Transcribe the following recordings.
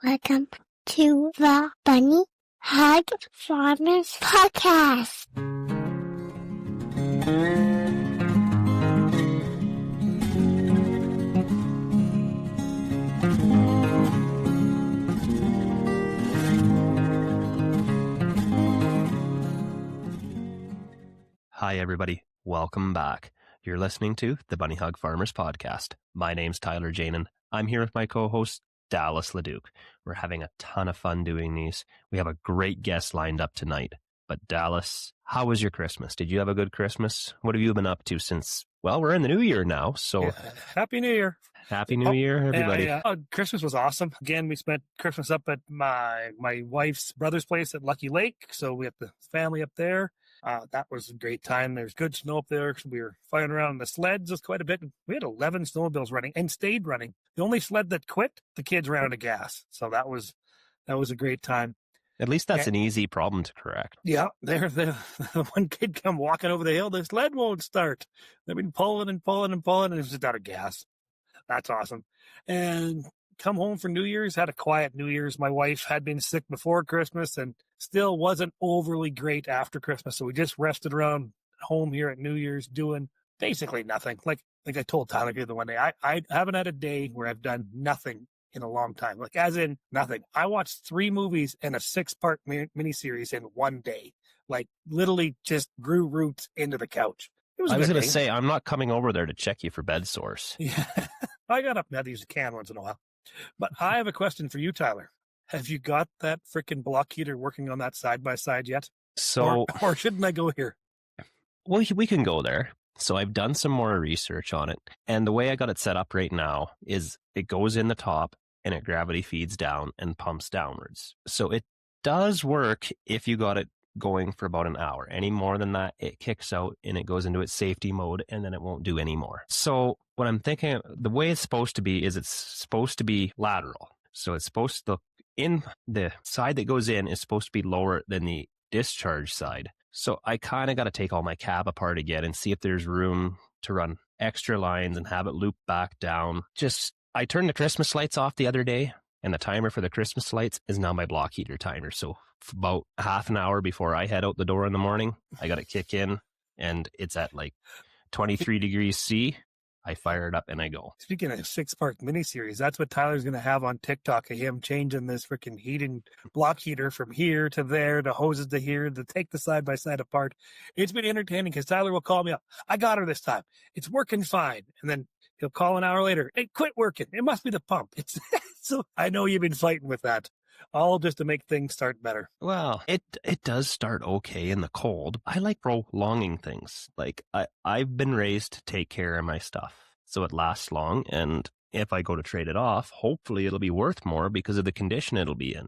Welcome to the Bunny Hug Farmers Podcast. Hi, everybody. Welcome back. You're listening to the Bunny Hug Farmers Podcast. My name's Tyler Janin. I'm here with my co-host, Dallas LeDuc. We're having a ton of fun doing these. We have a great guest lined up tonight. But Dallas, how was your Christmas? Did you have a good Christmas? What have you been up to since, well, we're in the new year now, so... Yeah. Happy New Year. Happy New Year, everybody. Yeah. Christmas was awesome. Again, we spent Christmas up at my wife's brother's place at Lucky Lake, so we had the family up there. That was a great time. There's good snow up there. So we were flying around on the sleds just quite a bit. We had 11 snowmobiles running and stayed running. The only sled that quit, the kids ran out of gas. So that was a great time. At least that's an easy problem to correct. Yeah, the one kid come walking over the hill. The sled won't start. They've been pulling, and it's just out of gas. That's awesome. And come home for New Year's, had a quiet New Year's. My wife had been sick before Christmas and still wasn't overly great after Christmas. So we just rested around home here at New Year's doing basically nothing. Like I told Tyler the other one day, I haven't had a day where I've done nothing in a long time. Like as in nothing. I watched 3 movies and a 6-part miniseries in one day. Like literally just grew roots into the couch. I was going to say, I'm not coming over there to check you for bed sores. Yeah. I got up now to use a can once in a while. But I have a question for you, Tyler. Have you got that freaking block heater working on that side-by-side yet? So, or shouldn't I go here? Well, we can go there. So I've done some more research on it. And the way I got it set up right now is it goes in the top and it gravity feeds down and pumps downwards. So it does work if you got it going for about an hour. Any more than that, it kicks out and it goes into its safety mode and then it won't do any more. So what I'm thinking, the way it's supposed to be is it's supposed to be lateral. So it's supposed to, in the side that goes in is supposed to be lower than the discharge side. So I kind of got to take all my cab apart again and see if there's room to run extra lines and have it loop back down. I turned the Christmas lights off the other day and the timer for the Christmas lights is now my block heater timer. So about half an hour before I head out the door in the morning, I got to kick in and it's at like 23 degrees C. I fire it up and I go. Speaking of 6-part miniseries, that's what Tyler's going to have on TikTok of him changing this freaking heating block heater from here to there, to hoses to here, to take the side-by-side apart. It's been entertaining because Tyler will call me up. I got her this time. It's working fine. And then he'll call an hour later. It quit working. It must be the pump. So I know you've been fighting with that. All just to make things start better. Well, it does start okay in the cold. I like prolonging things. Like I've been raised to take care of my stuff so it lasts long. And if I go to trade it off, hopefully it'll be worth more because of the condition it'll be in.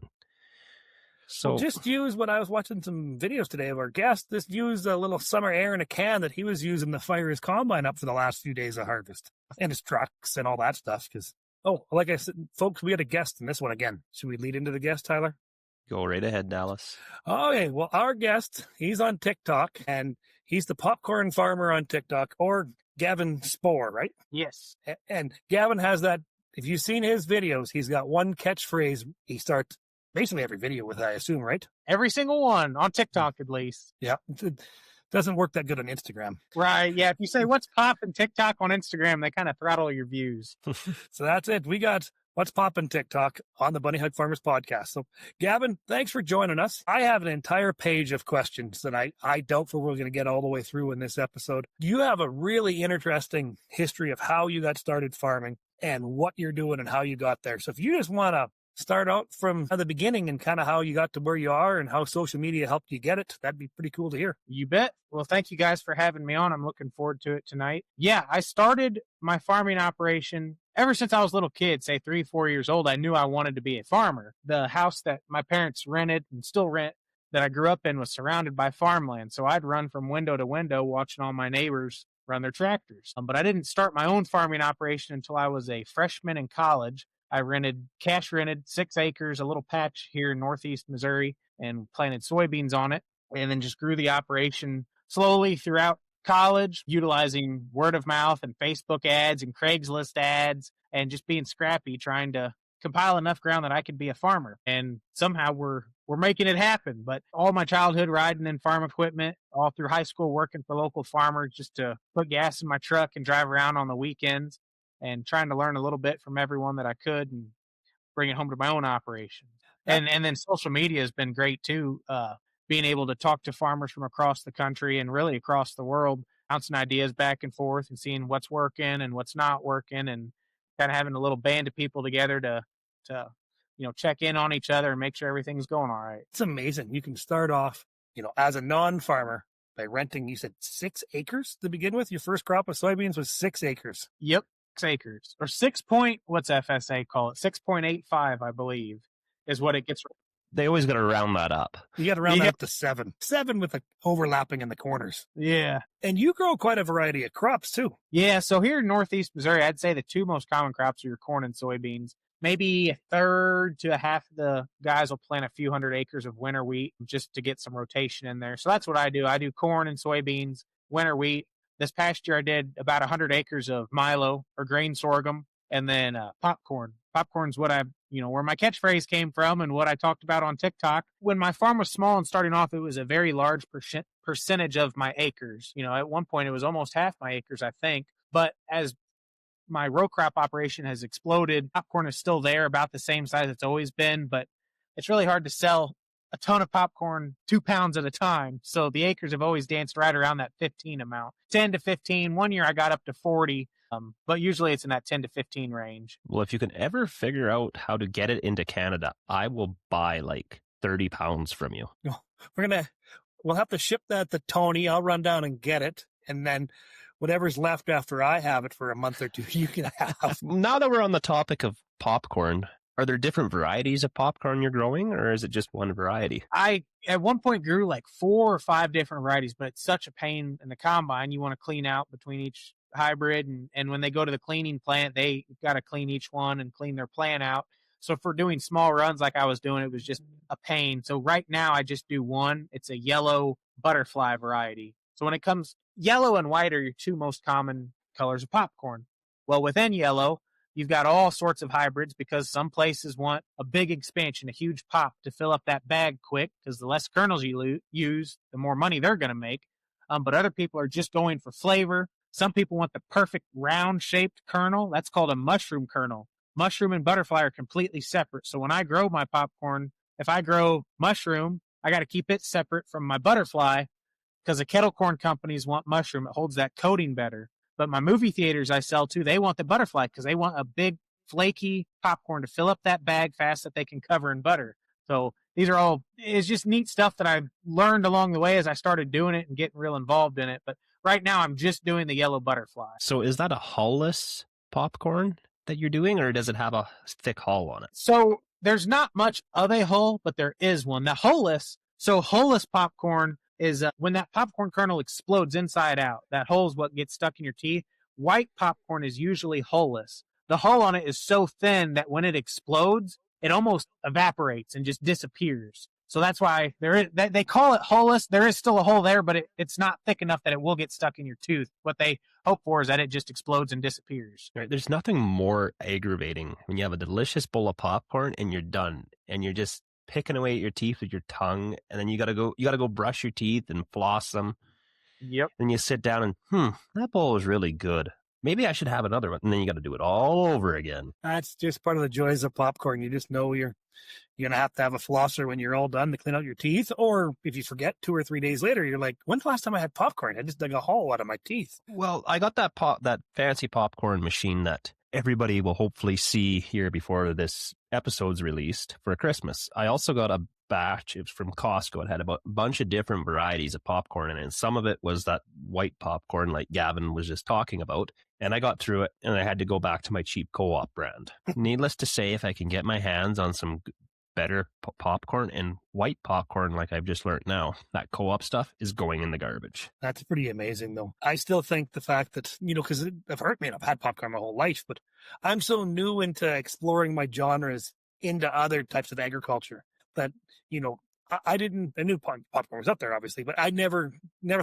So just use what I was watching some videos today of our guest. Just use a little summer air in a can that he was using to fire his combine up for the last few days of harvest and his trucks and all that stuff. Because like I said, folks, we had a guest in this one again. Should we lead into the guest, Tyler? Go right ahead, Dallas. Okay, well, our guest, he's on TikTok, and he's the popcorn farmer on TikTok, or Gavin Spoor, right? Yes. And Gavin has that, if you've seen his videos, he's got one catchphrase he starts basically every video with, I assume, right? Every single one, on TikTok at least. Yeah. It doesn't work that good on Instagram. Right, yeah. If you say, what's poppin' TikTok on Instagram, they kind of throttle your views. So that's it. We got What's Poppin' TikTok on the Bunny Hug Farmers Podcast. So, Gavin, thanks for joining us. I have an entire page of questions that I doubtful we're going to get all the way through in this episode. You have a really interesting history of how you got started farming and what you're doing and how you got there. So if you just want to start out from the beginning and kind of how you got to where you are and how social media helped you get it, that'd be pretty cool to hear. You bet. Well, thank you guys for having me on. I'm looking forward to it tonight. Yeah, I started my farming operation ever since I was a little kid, say 3-4 years old. I knew I wanted to be a farmer. The house that my parents rented and still rent that I grew up in was surrounded by farmland. So I'd run from window to window watching all my neighbors run their tractors. But I didn't start my own farming operation until I was a freshman in college. I cash rented 6 acres, a little patch here in northeast Missouri, and planted soybeans on it, and then just grew the operation slowly throughout college, utilizing word of mouth and Facebook ads and Craigslist ads, and just being scrappy, trying to compile enough ground that I could be a farmer. And somehow we're making it happen. But all my childhood riding in farm equipment, all through high school working for local farmers just to put gas in my truck and drive around on the weekends and trying to learn a little bit from everyone that I could and bring it home to my own operation. And then social media has been great too. Being able to talk to farmers from across the country and really across the world, bouncing ideas back and forth and seeing what's working and what's not working, and kind of having a little band of people together to check in on each other and make sure everything's going all right. It's amazing. You can start off, as a non-farmer by renting, you said 6 acres to begin with. Your first crop of soybeans was 6 acres. Yep. 6 acres or what's FSA call it? 6.85, I believe, is what it gets. They always got to round that up. You got to round that up to 7. 7 with the overlapping in the corners. Yeah. And you grow quite a variety of crops too. Yeah. So here in Northeast Missouri, I'd say the 2 most common crops are your corn and soybeans. Maybe a third to a half of the guys will plant a few hundred acres of winter wheat just to get some rotation in there. So that's what I do. I do corn and soybeans, winter wheat. This past year, I did about 100 acres of milo or grain sorghum, and then popcorn. Popcorn's what where my catchphrase came from and what I talked about on TikTok. When my farm was small and starting off, it was a very large percentage of my acres. At one point, it was almost half my acres, I think. But as my row crop operation has exploded, popcorn is still there, about the same size it's always been, but it's really hard to sell a ton of popcorn 2 pounds at a time. So the acres have always danced right around that 15 amount, 10 to 15. One year I got up to 40, but usually it's in that 10 to 15 range. Well, if you can ever figure out how to get it into Canada, I will buy like 30 pounds from you. We'll have to ship that to Tony. I'll run down and get it. And then whatever's left after I have it for a month or two, you can have. Now that we're on the topic of popcorn, are there different varieties of popcorn you're growing, or is it just one variety? I, at one point, grew like 4 or 5 different varieties, but it's such a pain in the combine. You want to clean out between each hybrid, and when they go to the cleaning plant, they got to clean each one and clean their plant out. So for doing small runs like I was doing, it was just a pain. So right now, I just do one. It's a yellow butterfly variety. So when it comes, yellow and white are your 2 most common colors of popcorn. Well, within yellow, you've got all sorts of hybrids because some places want a big expansion, a huge pop to fill up that bag quick, because the less kernels you use, the more money they're going to make. But other people are just going for flavor. Some people want the perfect round-shaped kernel. That's called a mushroom kernel. Mushroom and butterfly are completely separate. So when I grow my popcorn, if I grow mushroom, I got to keep it separate from my butterfly, because the kettle corn companies want mushroom. It holds that coating better. But my movie theaters I sell to, they want the butterfly because they want a big, flaky popcorn to fill up that bag fast that they can cover in butter. So these are all, it's just neat stuff that I've learned along the way as I started doing it and getting real involved in it. But right now I'm just doing the yellow butterfly. So is that a hull-less popcorn that you're doing, or does it have a thick hull on it? So there's not much of a hull, but there is one. The hull-less, so hull-less popcorn is when that popcorn kernel explodes inside out. That hull is what gets stuck in your teeth. White popcorn is usually hull-less. The hull on it is so thin that when it explodes, it almost evaporates and just disappears. So that's why they call it hull-less. There is still a hole there, but it's not thick enough that it will get stuck in your tooth. What they hope for is that it just explodes and disappears. Right. There's nothing more aggravating when you have a delicious bowl of popcorn and you're done, and you're just picking away at your teeth with your tongue, and then you gotta go brush your teeth and floss them. Yep. Then you sit down and that bowl was really good. Maybe I should have another one. And then you got to do it all over again. That's just part of the joys of popcorn. You just know you're going to have a flosser when you're all done to clean out your teeth. Or if you forget 2 or 3 days later, you're like, when's the last time I had popcorn? I just dug a hole out of my teeth. Well, I got that fancy popcorn machine that everybody will hopefully see here before this episode's released for Christmas. I also got a batch. It was from Costco. It had a bunch of different varieties of popcorn in it. And some of it was that white popcorn like Gavin was just talking about. And I got through it, and I had to go back to my cheap co-op brand. Needless to say, if I can get my hands on some better popcorn and white popcorn like I've just learned now, that co-op stuff is going in the garbage. That's pretty amazing, though. I still think the fact that, because I've had popcorn my whole life, but I'm so new into exploring my genres into other types of agriculture that, I knew popcorn was up there, obviously, but I never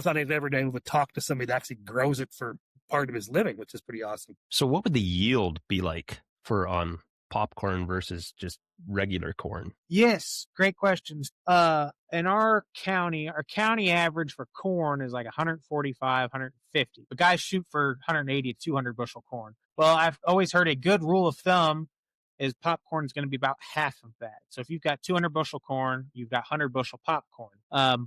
thought I'd ever been able to talk to somebody that actually grows it for part of his living, which is pretty awesome. So what would the yield be like on popcorn versus just regular corn? Yes, great questions. In our county average for corn is like 145, 150. But guys shoot for 180 to 200 bushel corn. Well, I've always heard a good rule of thumb is popcorn is going to be about half of that. So if you've got 200 bushel corn, you've got 100 bushel popcorn.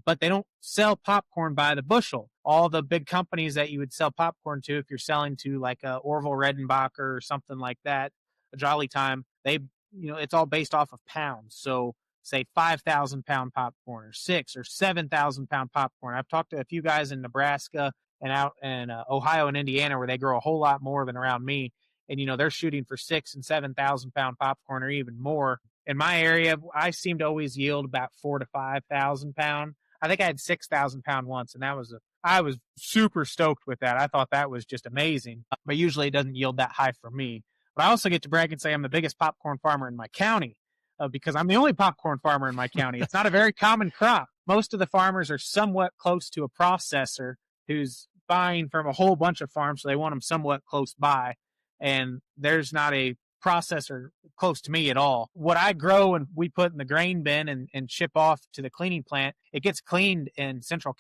But they don't sell popcorn by the bushel. All the big companies that you would sell popcorn to, if you're selling to like a Orville Redenbacher or something like that, a Jolly Time, it's all based off of pounds. So say 5,000 pound popcorn or 6 or 7,000 pound popcorn. I've talked to a few guys in Nebraska and out in Ohio and Indiana where they grow a whole lot more than around me. And, they're shooting for 6,000 and 7,000 pound popcorn or even more. In my area, I seem to always yield about 4,000 to 5,000 pound. I think I had 6,000 pound once, and I was super stoked with that. I thought that was just amazing. But usually it doesn't yield that high for me. But I also get to brag and say I'm the biggest popcorn farmer in my county because I'm the only popcorn farmer in my county. It's not a very common crop. Most of the farmers are somewhat close to a processor who's buying from a whole bunch of farms, so they want them somewhat close by. And there's not a processor close to me at all. What I grow and we put in the grain bin and ship off to the cleaning plant, it gets cleaned in central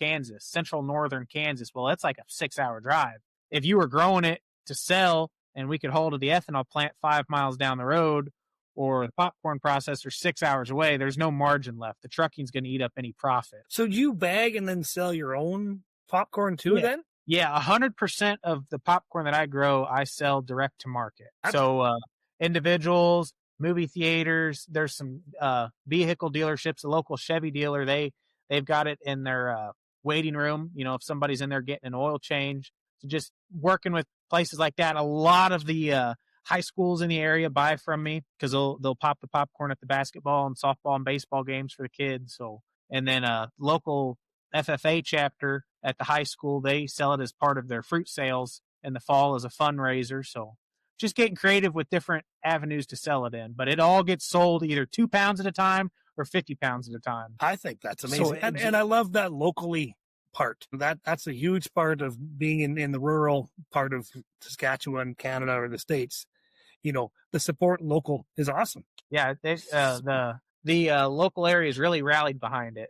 northern Kansas. Well, it's like a 6-hour drive. If you were growing it to sell and we could haul to the ethanol plant 5 miles down the road or the popcorn processor 6 hours away, there's no margin left. The trucking's going to eat up any profit. So you bag and then sell your own popcorn too then? Yeah, 100% of the popcorn that I grow, I sell direct to market. So individuals, movie theaters, there's some vehicle dealerships, a local Chevy dealer, they've got it in their waiting room, if somebody's in there getting an oil change. So just working with places like that. A lot of the high schools in the area buy from me because they'll pop the popcorn at the basketball and softball and baseball games for the kids. So, and then local FFA chapter at the high school, they sell it as part of their fruit sales in the fall as a fundraiser. So just getting creative with different avenues to sell it in. But it all gets sold either 2 pounds at a time or 50 pounds at a time. I think that's amazing. So, and I love that locally part. That's a huge part of being in the rural part of Saskatchewan, Canada, or the States. The support local is awesome. Yeah, the local area is really rallied behind it.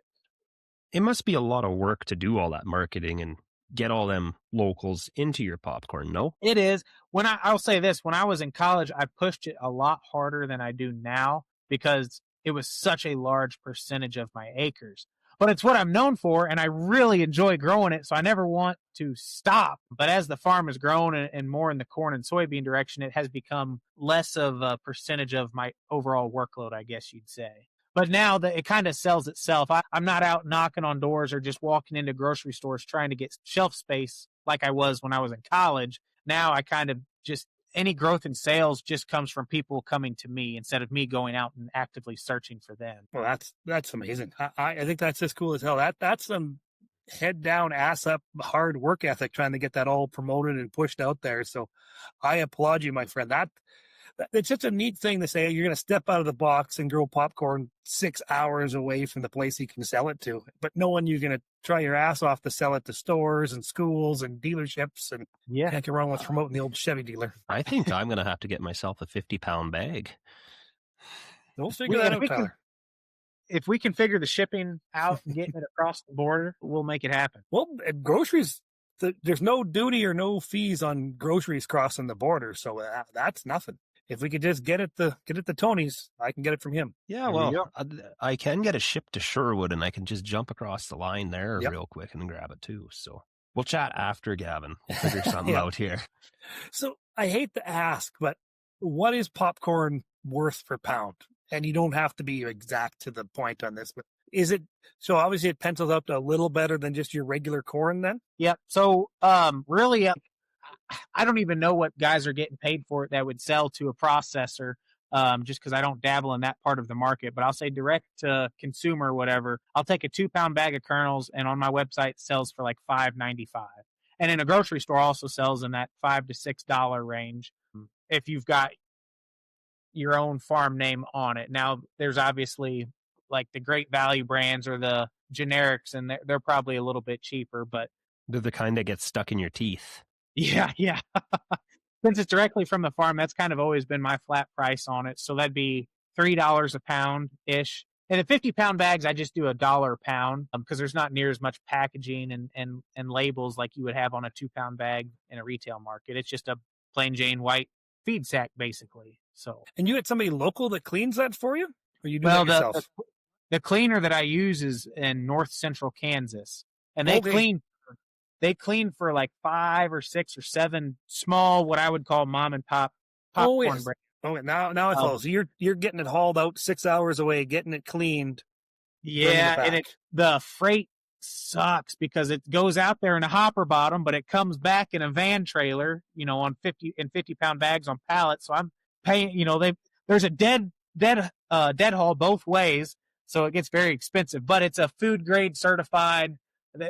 It must be a lot of work to do all that marketing and get all them locals into your popcorn, no? It is. I'll say this, when I was in college, I pushed it a lot harder than I do now because it was such a large percentage of my acres. But it's what I'm known for, and I really enjoy growing it, so I never want to stop. But as the farm has grown and more in the corn and soybean direction, it has become less of a percentage of my overall workload, I guess you'd say. But now that it kind of sells itself, I'm not out knocking on doors or just walking into grocery stores trying to get shelf space like I was when I was in college. Now I kind of just, any growth in sales just comes from people coming to me instead of me going out and actively searching for them. Well, that's amazing. I think that's just cool as hell. That's some head down, ass up, hard work ethic trying to get that all promoted and pushed out there. So I applaud you, my friend. It's just a neat thing to say. You're going to step out of the box and grow popcorn 6 hours away from the place you can sell it to, but knowing you're going to try your ass off to sell it to stores and schools and dealerships, and can't go wrong with promoting the old Chevy dealer. I think I'm going to have to get myself a 50-pound bag. We'll figure that out, Tyler. If we can figure the shipping out and getting it across the border, we'll make it happen. Well, groceries, there's no duty or no fees on groceries crossing the border, so that's nothing. If we could just get it to Tony's, I can get it from him. Yeah, well, I can get it shipped to Sherwood, and I can just jump across the line there real quick and grab it too. So we'll chat after, Gavin. We'll figure something out here. So I hate to ask, but what is popcorn worth per pound? And you don't have to be exact to the point on this, but is it, so obviously it pencils out to a little better than just your regular corn then? Yep. So really, I don't even know what guys are getting paid for it that would sell to a processor, just because I don't dabble in that part of the market. But I'll say direct to consumer or whatever, I'll take a 2-pound bag of kernels, and on my website it sells for like $5.95. And in a grocery store also sells in that $5 to $6 range if you've got your own farm name on it. Now, there's obviously like the Great Value brands or the generics, and they're probably a little bit cheaper, but They're the kind that get stuck in your teeth. yeah. since it's directly from the farm, that's kind of always been my flat price on it. So that'd be $3 a pound ish. And the 50-pound bags, I just do $1 a pound because there's not near as much packaging and labels like you would have on a 2-pound bag in a retail market. It's just a plain Jane white feed sack, basically. So, And you had somebody local that cleans that for you, or you do well, that yourself? the cleaner that I use is in north central Kansas, and they Okay. clean for like 5 or 6 or 7 small, what I would call mom and pop Oh popcorn yes. brands. Oh, now I follow. So you're getting it hauled out 6 hours away, getting it cleaned, bringing it Yeah, and back. the freight sucks because it goes out there in a hopper bottom, but it comes back in a van trailer, on 50-pound bags on pallets. So I'm paying, there's a dead haul both ways, so it gets very expensive. But it's a food grade certified.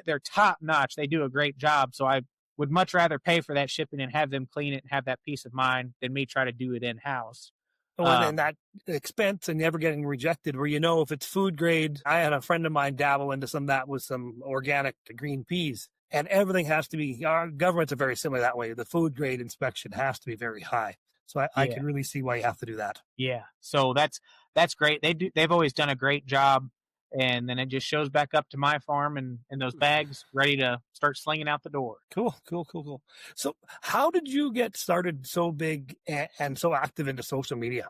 They're top notch. They do a great job. So I would much rather pay for that shipping and have them clean it and have that peace of mind than me try to do it in house. Oh, and then that expense and never getting rejected, where if it's food grade. I had a friend of mine dabble into some of that with some organic green peas, and everything has to be. Our governments are very similar that way. The food grade inspection has to be very high. So I can really see why you have to do that. Yeah, so that's great. They've always done a great job, and then it just shows back up to my farm and those bags ready to start slinging out the door. Cool. So how did you get started so big and so active into social media?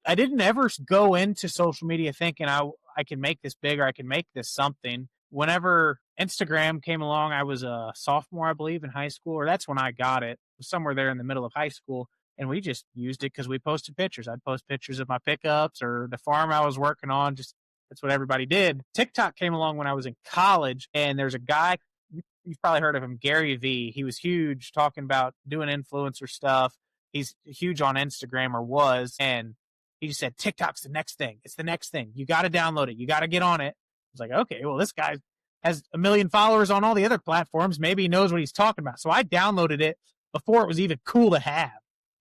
I didn't ever go into social media thinking I can make this big or I can make this something. Whenever Instagram came along, I was a sophomore, I believe, in high school, or that's when I got it. It was somewhere there in the middle of high school. And we just used it because we posted pictures. I'd post pictures of my pickups or the farm I was working on. Just that's what everybody did. TikTok came along when I was in college, and there's a guy, you've probably heard of him, Gary V. He was huge talking about doing influencer stuff. He's huge on Instagram, or was, and he just said, TikTok's the next thing. It's the next thing. You got to download it. You got to get on it. I was like, okay, well, this guy has 1 million followers on all the other platforms. Maybe he knows what he's talking about. So I downloaded it before it was even cool to have.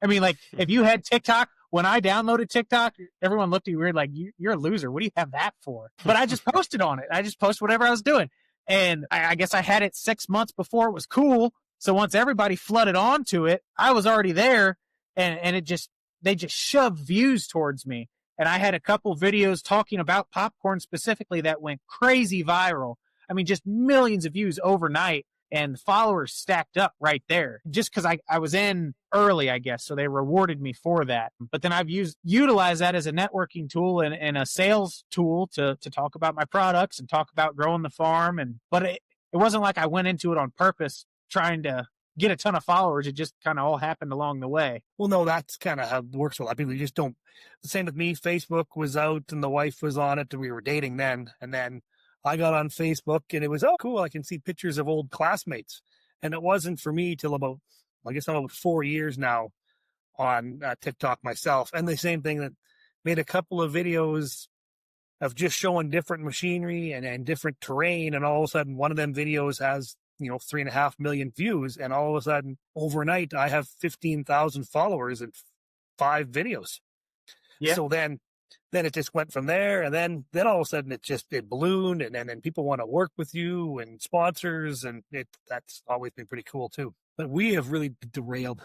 I mean, like, if you had TikTok, when I downloaded TikTok, everyone looked at you weird, like, you're a loser. What do you have that for? But I just posted on it. I just posted whatever I was doing. And I guess I had it 6 months before it was cool. So once everybody flooded onto it, I was already there, and they just shoved views towards me. And I had a couple videos talking about popcorn specifically that went crazy viral. I mean, just millions of views overnight, and followers stacked up right there just because I was in early, I guess. So they rewarded me for that. But then I've utilized that as a networking tool and a sales tool to talk about my products and talk about growing the farm. But it wasn't like I went into it on purpose trying to get a ton of followers. It just kind of all happened along the way. Well, no, that's kind of how it works. Well, people just don't. The same with me. Facebook was out and the wife was on it. We were dating then. And then I got on Facebook and it was, oh, cool. I can see pictures of old classmates. And it wasn't for me till about 4 years now on TikTok myself. And the same thing, that made a couple of videos of just showing different machinery and different terrain. And all of a sudden, one of them videos has 3.5 million views, and all of a sudden, overnight, I have 15,000 followers and 5 videos. Yeah. So then it just went from there, and then all of a sudden it ballooned, and then people want to work with you and sponsors, and that's always been pretty cool too. But we have really derailed.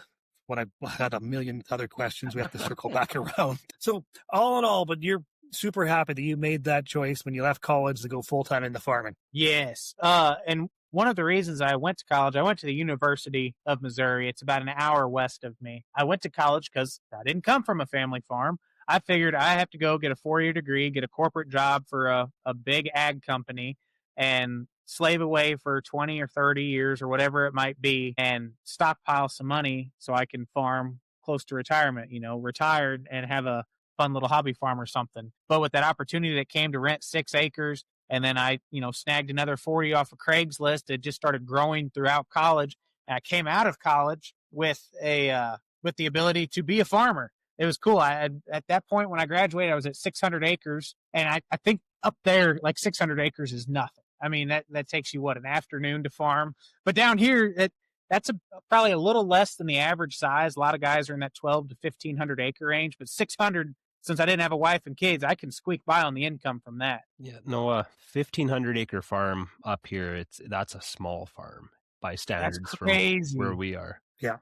When I had a million other questions, we have to circle back around. So all in all, but you're super happy that you made that choice when you left college to go full time into farming. Yes. And one of the reasons I went to college, I went to the University of Missouri. It's about an hour west of me. I went to college because I didn't come from a family farm. I figured I have to go get a 4-year degree, get a corporate job for a big ag company, and slave away for 20 or 30 years or whatever it might be, and stockpile some money so I can farm close to retirement, retired and have a fun little hobby farm or something. But with that opportunity that came to rent 6 acres, and then I, snagged another 40 off of Craigslist. It just started growing throughout college. And I came out of college with the ability to be a farmer. It was cool. At that point when I graduated, I was at 600 acres. And I think up there, like 600 acres is nothing. I mean, that takes you, an afternoon to farm. But down here, that's probably a little less than the average size. A lot of guys are in that 12 to 1,500 acre range. But 600, since I didn't have a wife and kids, I can squeak by on the income from that. Yeah, no, 1,500 acre farm up here, that's a small farm by standards from where we are. Yeah.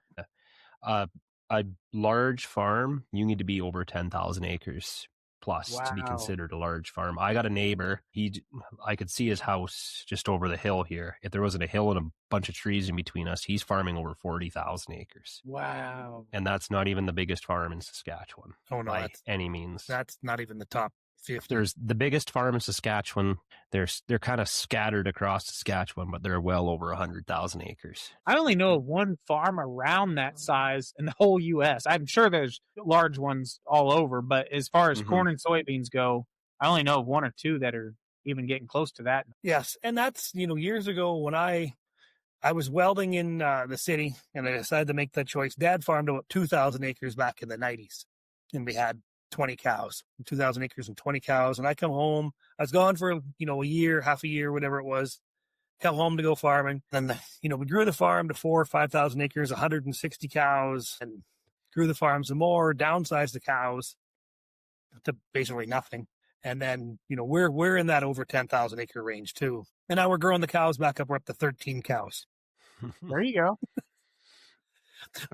a large farm, you need to be over 10,000 acres plus to be Wow. considered a large farm. I got a neighbor. I could see his house just over the hill here. If there wasn't a hill and a bunch of trees in between us, he's farming over 40,000 acres. Wow. And that's not even the biggest farm in Saskatchewan. Oh, no, by any means. That's not even the top 50. There's the biggest farm in Saskatchewan. They're kind of scattered across Saskatchewan, but they're well over 100,000 acres. I only know of one farm around that size in the whole U.S. I'm sure there's large ones all over, but as far as corn and soybeans go, I only know of one or two that are even getting close to that. Yes, and that's, years ago when I was welding in the city, and I decided to make that choice. Dad farmed about 2,000 acres back in the 90s, and we had 20 cows, 2,000 acres and 20 cows. And I come home, I was gone for, a year, half a year, whatever it was, come home to go farming. Then, we grew the farm to 4,000 or 5,000 acres, 160 cows, and grew the farm some more, downsized the cows to basically nothing. And then, we're in that over 10,000 acre range too. And now we're growing the cows back up. We're up to 13 cows. There you go.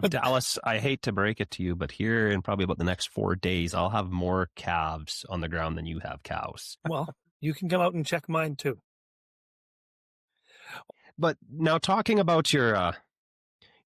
Dallas, I hate to break it to you, but here in probably about the next 4 days, I'll have more calves on the ground than you have cows. Well, you can come out and check mine too. But now talking about you're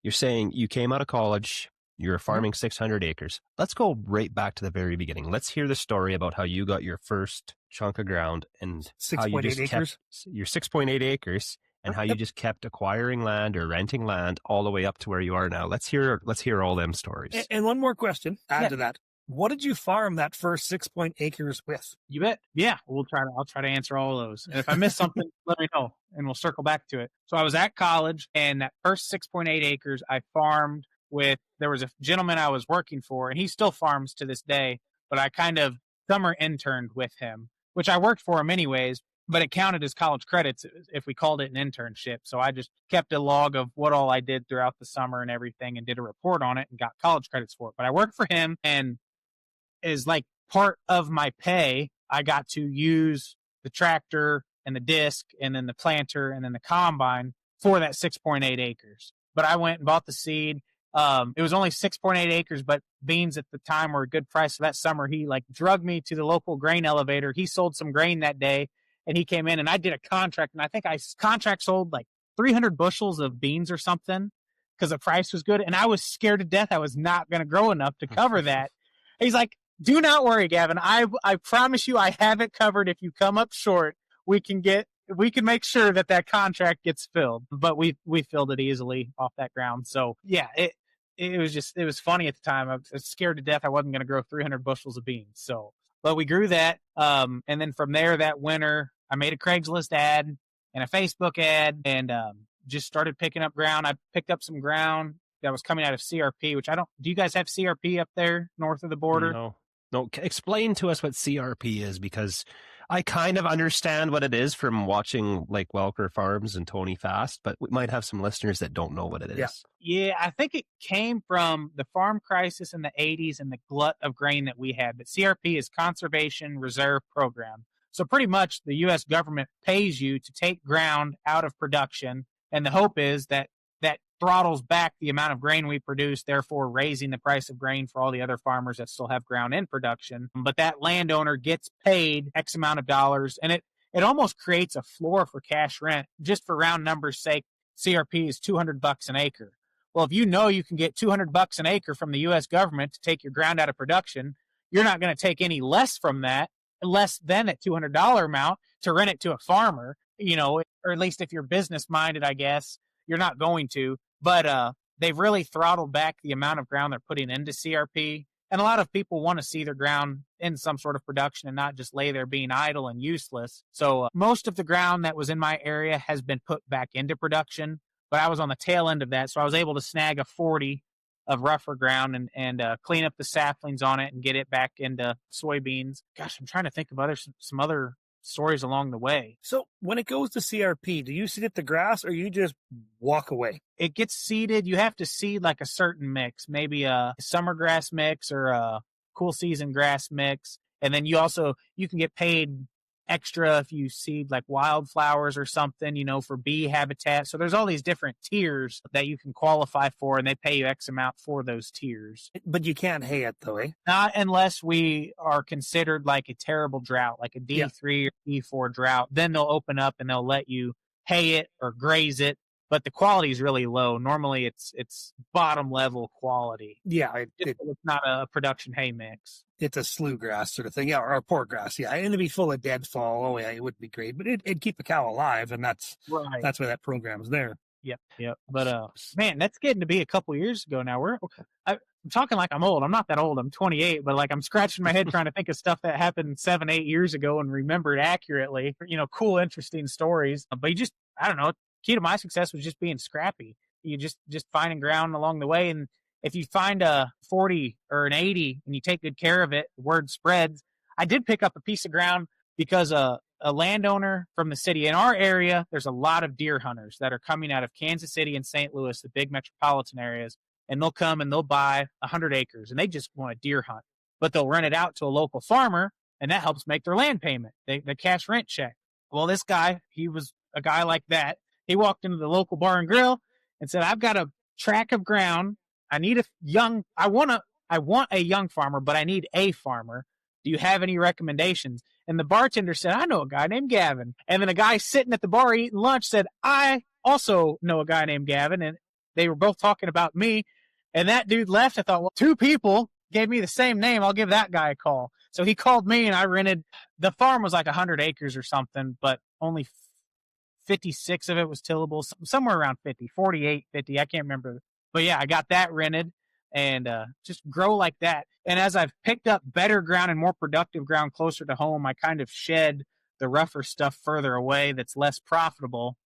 saying you came out of college, you're farming 600 acres. Let's go right back to the very beginning. Let's hear the story about how you got your first chunk of ground and how you just kept your 6.8 acres. And how you just kept acquiring land or renting land all the way up to where you are now. Let's hear all them stories. And one more question, add to that. What did you farm that first 6.8 acres with? You bet. Yeah, I'll try to answer all of those. And if I miss something, let me know and we'll circle back to it. So I was at college, and that first 6.8 acres I farmed with, there was a gentleman I was working for, and he still farms to this day, but I kind of summer interned with him, which I worked for him anyways. But it counted as college credits if we called it an internship. So I just kept a log of what all I did throughout the summer and everything and did a report on it and got college credits for it. But I worked for him, and as like part of my pay, I got to use the tractor and the disc and then the planter and then the combine for that 6.8 acres. But I went and bought the seed. It was only 6.8 acres, but beans at the time were a good price. So that summer, he drug me to the local grain elevator. He sold some grain that day. And he came in, and I did a contract, and I think contract sold 300 bushels of beans or something because the price was good. And I was scared to death I was not going to grow enough to cover that. He's like, do not worry, Gavin. I promise you I have it covered. If you come up short, we can make sure that contract gets filled. But we filled it easily off that ground. So yeah, it was funny at the time. I was scared to death I wasn't going to grow 300 bushels of beans. So, but we grew that. And then from there that winter, I made a Craigslist ad and a Facebook ad and just started picking up ground. I picked up some ground that was coming out of CRP, which do you guys have CRP up there north of the border? No. Explain to us what CRP is, because I kind of understand what it is from watching Welker Farms and Tony Fast, but we might have some listeners that don't know what it is. Yeah, I think it came from the farm crisis in the 80s and the glut of grain that we had. But CRP is Conservation Reserve Program. So pretty much the U.S. government pays you to take ground out of production, and the hope is that throttles back the amount of grain we produce, therefore raising the price of grain for all the other farmers that still have ground in production. But that landowner gets paid X amount of dollars, and it almost creates a floor for cash rent. Just for round numbers' sake, CRP is $200 an acre. Well, if you know you can get $200 an acre from the U.S. government to take your ground out of production, you're not going to take any less from that, less than that $200 amount to rent it to a farmer, or at least if you're business minded, I guess you're not going to. But they've really throttled back the amount of ground they're putting into CRP. And a lot of people want to see their ground in some sort of production and not just lay there being idle and useless. So most of the ground that was in my area has been put back into production, but I was on the tail end of that. So I was able to snag a 40 of rougher ground and clean up the saplings on it and get it back into soybeans. Gosh, I'm trying to think of some other stories along the way. So when it goes to CRP, do you seed it to grass or you just walk away? It gets seeded. You have to seed a certain mix, maybe a summer grass mix or a cool season grass mix. And then you can get paid extra if you seed like wildflowers or something, for bee habitat. So there's all these different tiers that you can qualify for, and they pay you X amount for those tiers. But you can't hay it though, eh? Not unless we are considered like a terrible drought, like a D3 or D4 drought. Then they'll open up and they'll let you hay it or graze it. But the quality is really low. Normally, it's bottom level quality. Yeah, it's not a production hay mix. It's a slough grass sort of thing, or poor grass. Yeah, and it'd be full of deadfall. Oh yeah, it would be great, but it'd keep the cow alive, and that's why that program's there. Yep. But man, that's getting to be a couple years ago now. I'm talking like I'm old. I'm not that old. I'm 28, but like I'm scratching my head trying to think of stuff that happened 7-8 years ago and remember it accurately. Cool, interesting stories. But I don't know. Key to my success was just being scrappy. You just finding ground along the way. And if you find a 40 or an 80 and you take good care of it, the word spreads. I did pick up a piece of ground because a landowner from the city in our area, there's a lot of deer hunters that are coming out of Kansas City and St. Louis, the big metropolitan areas, and they'll come and they'll buy 100 acres and they just want to deer hunt, but they'll rent it out to a local farmer and that helps make their land payment, the cash rent check. Well, this guy, he was a guy like that. He walked into the local bar and grill and said, I've got a tract of ground. I want a young farmer, but I need a farmer. Do you have any recommendations? And the bartender said, I know a guy named Gavin. And then a guy sitting at the bar eating lunch said, I also know a guy named Gavin. And they were both talking about me. And that dude left. I thought, well, 2 people gave me the same name. I'll give that guy a call. So he called me and I rented. The farm was like 100 acres or something, but only 56 of it was tillable, somewhere around 50, 48, 50. I can't remember. But yeah, I got that rented and just grow like that. And as I've picked up better ground and more productive ground closer to home, I kind of shed the rougher stuff further away that's less profitable.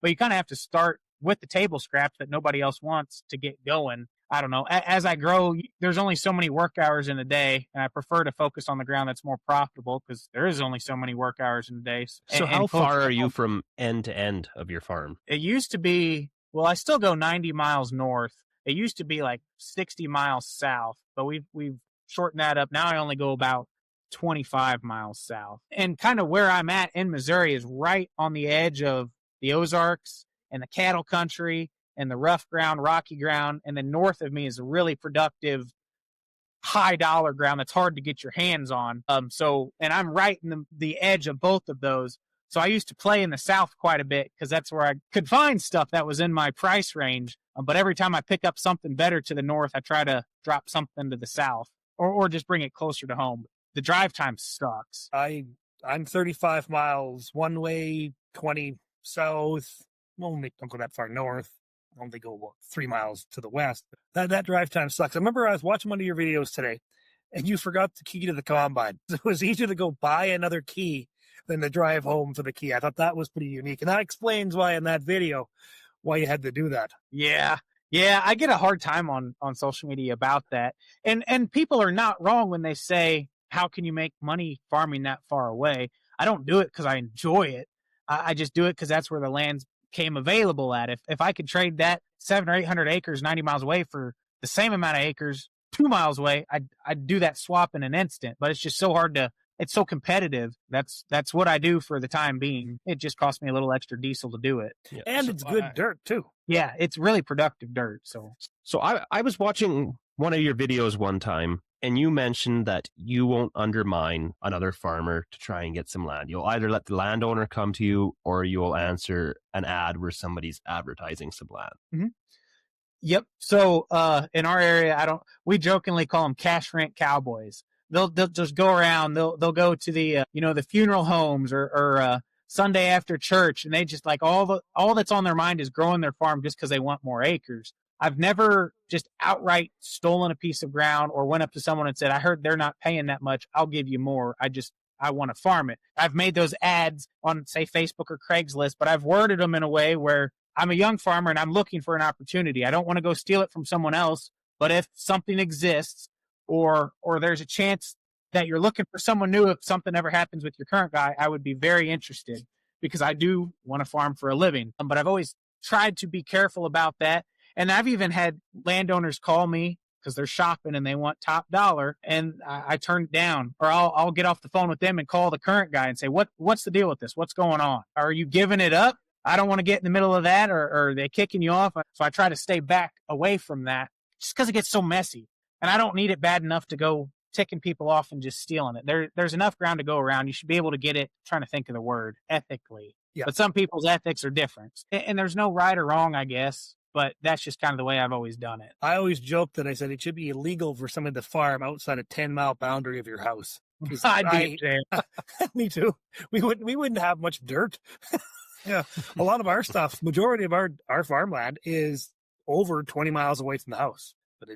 But you kind of have to start with the table scraps that nobody else wants to get going. I don't know. As I grow, there's only so many work hours in a day, and I prefer to focus on the ground that's more profitable because there is only so many work hours in a day. So how far are you from end to end of your farm? It used to be, well, I still go 90 miles north. It used to be like 60 miles south, but we've shortened that up. Now I only go about 25 miles south. And kind of where I'm at in Missouri is right on the edge of the Ozarks and the cattle country and the rough ground, rocky ground. And then north of me is a really productive, high dollar ground that's hard to get your hands on. And I'm right in the edge of both of those. So I used to play in the South quite a bit because that's where I could find stuff that was in my price range. But every time I pick up something better to the north, I try to drop something to the South or just bring it closer to home. The drive time sucks. I'm 35 miles one way, 20 south. Don't go that far north. Only go 3 miles to the west. That drive time sucks. I remember I was watching one of your videos today, and you forgot the key to the combine. It was easier to go buy another key than to drive home for the key. I thought that was pretty unique, and that explains why in that video why you had to do that. Yeah, I get a hard time on social media about that, and people are not wrong when they say, "How can you make money farming that far away?" I don't do it because I enjoy it. I just do it because that's where the land's came available at. If I could trade that 700 or 800 acres 90 miles away for the same amount of acres 2 miles away, I'd do that swap in an instant. But it's just so hard to. It's so competitive. That's what I do for the time being. It just costs me a little extra diesel to do it. Yeah, and it's good dirt too. Yeah, it's really productive dirt. So I was watching one of your videos one time, and you mentioned that you won't undermine another farmer to try and get some land. You'll either let the landowner come to you, or you will answer an ad where somebody's advertising some land. Mm-hmm. Yep. So in our area, we jokingly call them cash rent cowboys. They'll just go around. They'll go to the the funeral homes or Sunday after church, and they just like all that's on their mind is growing their farm just because they want more acres. I've never just outright stolen a piece of ground or went up to someone and said, I heard they're not paying that much. I'll give you more. I want to farm it. I've made those ads on, say, Facebook or Craigslist, but I've worded them in a way where I'm a young farmer and I'm looking for an opportunity. I don't want to go steal it from someone else, but if something exists or there's a chance that you're looking for someone new, if something ever happens with your current guy, I would be very interested because I do want to farm for a living. But I've always tried to be careful about that. And I've even had landowners call me because they're shopping and they want top dollar, and I turn it down, or I'll get off the phone with them and call the current guy and say, what's the deal with this? What's going on? Are you giving it up? I don't want to get in the middle of that, or are they kicking you off? So I try to stay back away from that just because it gets so messy. And I don't need it bad enough to go ticking people off and just stealing it. There's enough ground to go around. You should be able to get it, trying to think of the word, ethically. Yeah. But some people's ethics are different. And there's no right or wrong, I guess. But that's just kind of the way I've always done it. I always joke that I said it should be illegal for someone to farm outside a 10-mile boundary of your house. I'd be there. Me too. We wouldn't have much dirt. Yeah, a lot of our stuff, majority of our farmland is over 20 miles away from the house. But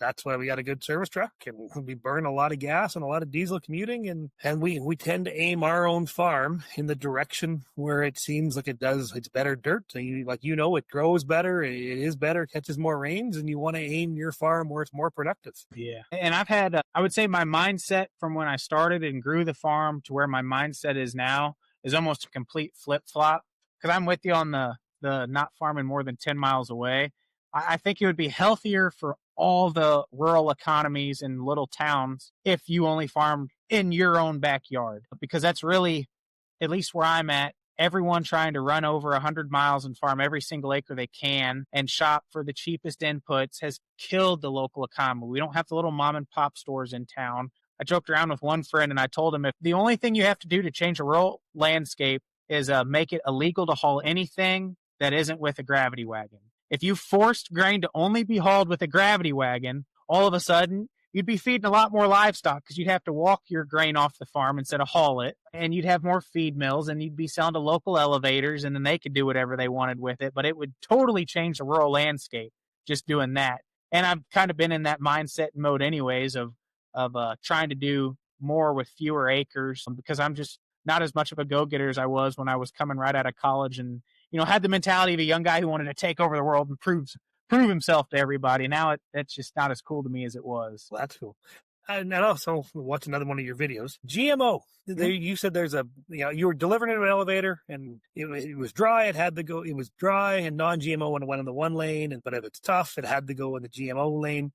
that's why we got a good service truck, and we burn a lot of gas and a lot of diesel commuting, and we tend to aim our own farm in the direction where it seems like it's better dirt. So it grows better, it is better, catches more rains, and you want to aim your farm where it's more productive. Yeah. And I've had, I would say my mindset from when I started and grew the farm to where my mindset is now is almost a complete flip-flop, because I'm with you on the not farming more than 10 miles away. I think it would be healthier for all the rural economies in little towns if you only farmed in your own backyard, because that's really, at least where I'm at, everyone trying to run over 100 miles and farm every single acre they can and shop for the cheapest inputs has killed the local economy. We don't have the little mom and pop stores in town. I joked around with one friend and I told him, if the only thing you have to do to change a rural landscape is make it illegal to haul anything that isn't with a gravity wagon. If you forced grain to only be hauled with a gravity wagon, all of a sudden, you'd be feeding a lot more livestock because you'd have to walk your grain off the farm instead of haul it. And you'd have more feed mills, and you'd be selling to local elevators, and then they could do whatever they wanted with it. But it would totally change the rural landscape just doing that. And I've kind of been in that mindset mode anyways of trying to do more with fewer acres, because I'm just not as much of a go-getter as I was when I was coming right out of college and had the mentality of a young guy who wanted to take over the world and prove himself to everybody. Now that's just not as cool to me as it was. Well, that's cool. And also watch another one of your videos. GMO. You said there's you were delivering it to an elevator, and it was dry. It had to go. It was dry and non-GMO when it went in the one lane, but if it's tough, it had to go in the GMO lane.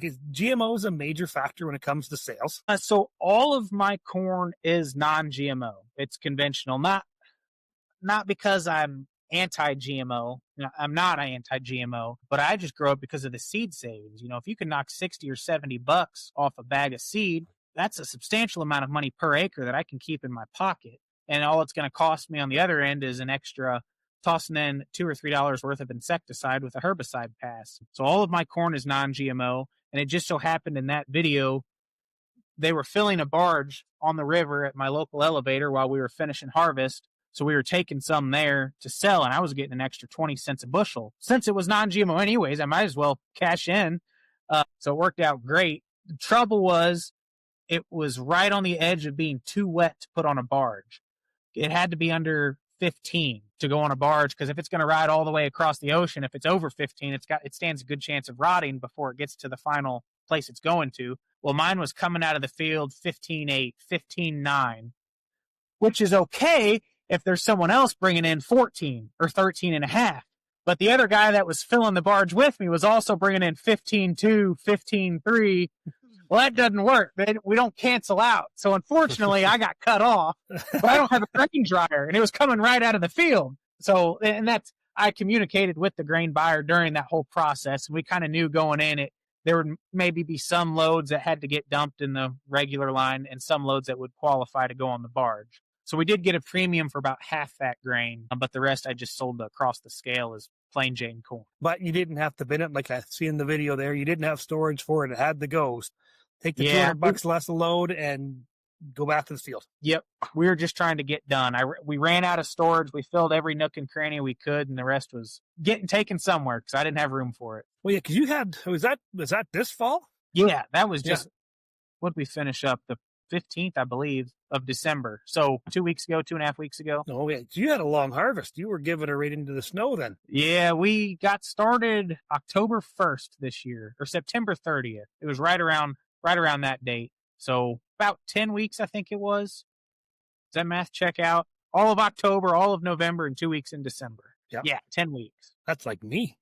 Is GMOs a major factor when it comes to sales? So all of my corn is non-GMO. It's conventional, not because I'm anti-GMO. I'm not anti-GMO, but I just grow it because of the seed savings. If you can knock $60 or $70 off a bag of seed, that's a substantial amount of money per acre that I can keep in my pocket. And all it's going to cost me on the other end is an extra tossing in $2 or $3 worth of insecticide with a herbicide pass. So all of my corn is non-GMO. And it just so happened in that video, they were filling a barge on the river at my local elevator while we were finishing harvest. So we were taking some there to sell, and I was getting an extra 20 cents a bushel. Since it was non-GMO anyways, I might as well cash in. So it worked out great. The trouble was, it was right on the edge of being too wet to put on a barge. It had to be under 15 to go on a barge, because if it's going to ride all the way across the ocean, if it's over 15, it stands a good chance of rotting before it gets to the final place it's going to. Well, mine was coming out of the field 15.8, 15.9, which is okay if there's someone else bringing in 14 or 13.5. But the other guy that was filling the barge with me was also bringing in 15.2, 15.3. Well, that doesn't work. We don't cancel out. So unfortunately, I got cut off, but I don't have a grain dryer, and it was coming right out of the field. So, and I communicated with the grain buyer during that whole process, and we kind of knew going in there would maybe be some loads that had to get dumped in the regular line and some loads that would qualify to go on the barge. So we did get a premium for about half that grain, but the rest I just sold across the scale as plain Jane corn. But you didn't have to bin it, like I see in the video there. You didn't have storage for it. It had to go. Take the $200 less a load and go back to the field. Yep. We were just trying to get done. We ran out of storage. We filled every nook and cranny we could, and the rest was taken somewhere because I didn't have room for it. Well, yeah, because you had, was that this fall? Yeah, that was just, what did we finish up? The 15th, I believe, of December. So 2.5 weeks ago. Oh, yeah. So you had a long harvest. You were giving it right into the snow then. Yeah, we got started October 1st this year, or September 30th. It was right around that date. So about 10 weeks, I think it was. Does that math check out? All of October, all of November, and 2 weeks in December. Yep. Yeah, 10 weeks. That's like me.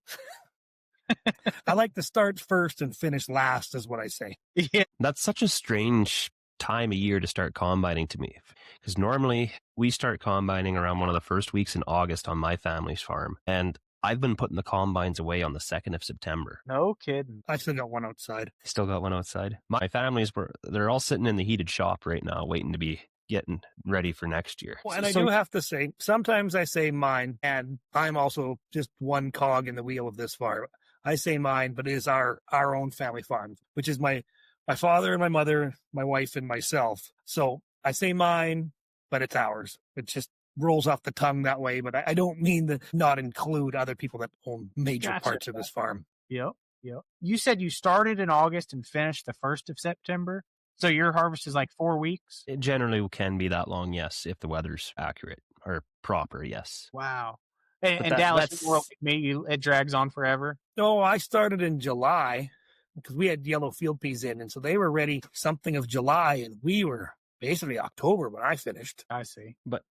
I like to start first and finish last, is what I say. Yeah. That's such a strange time of year to start combining to me, because normally we start combining around one of the first weeks in August on my family's farm, and I've been putting the combines away on the 2nd of September. No kidding. I still got one outside. Still got one outside. My they're all sitting in the heated shop right now, waiting to be getting ready for next year. Well, and I do have to say, sometimes I say mine, and I'm also just one cog in the wheel of this farm. I say mine, but it is our own family farm, which is my father and my mother, my wife and myself. So I say mine, but it's ours. It just rolls off the tongue that way, but I don't mean to not include other people that own major parts of this farm. Yep. You said you started in August and finished the 1st of September? So your harvest is like 4 weeks? It generally can be that long, yes, if the weather's accurate or proper, yes. Wow. And Dallas, it drags on forever? No, I started in July because we had yellow field peas in, and so they were ready something of July, and we were basically October when I finished. I see. But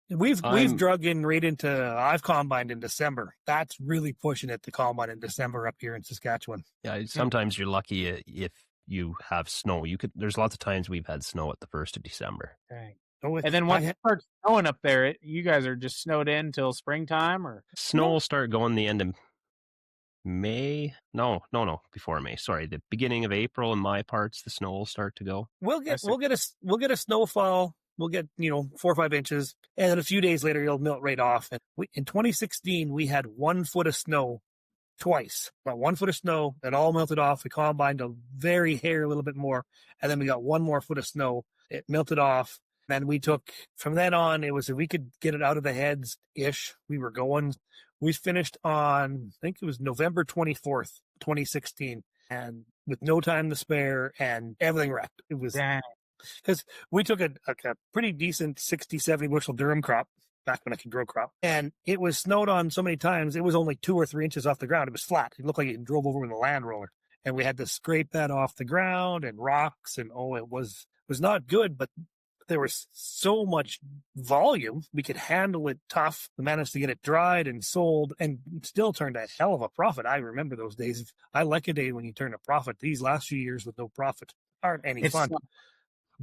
we've drug in right into, I've combined in December. That's really pushing it to combine in December up here in Saskatchewan. Yeah, sometimes you're lucky if you have snow. There's lots of times we've had snow at the 1st of December. Dang. And then once it starts snowing up there, you guys are just snowed in until springtime, or snow will start going the end of May. No, before May. Sorry, the beginning of April in my parts, the snow will start to go. We'll get a snowfall. We'll get 4 or 5 inches, and then a few days later it'll melt right off. And in 2016 we had 1 foot of snow twice. About 1 foot of snow that all melted off. We combined a very hair a little bit more, and then we got 1 more foot of snow. It melted off. Then we took, from then on, it was if we could get it out of the heads ish, we were going. We finished on, I think it was November 24th, 2016, and with no time to spare and everything wrecked. It was because we took a pretty decent 60, 70 bushel durum crop back when I could grow crop, and it was snowed on so many times, it was only 2 or 3 inches off the ground. It was flat. It looked like it drove over with a land roller, and we had to scrape that off the ground and rocks, and it was not good, but there was so much volume, we could handle it tough. We managed to get it dried and sold and still turned a hell of a profit. I remember those days. I like a day when you turn a profit. These last few years with no profit aren't any fun.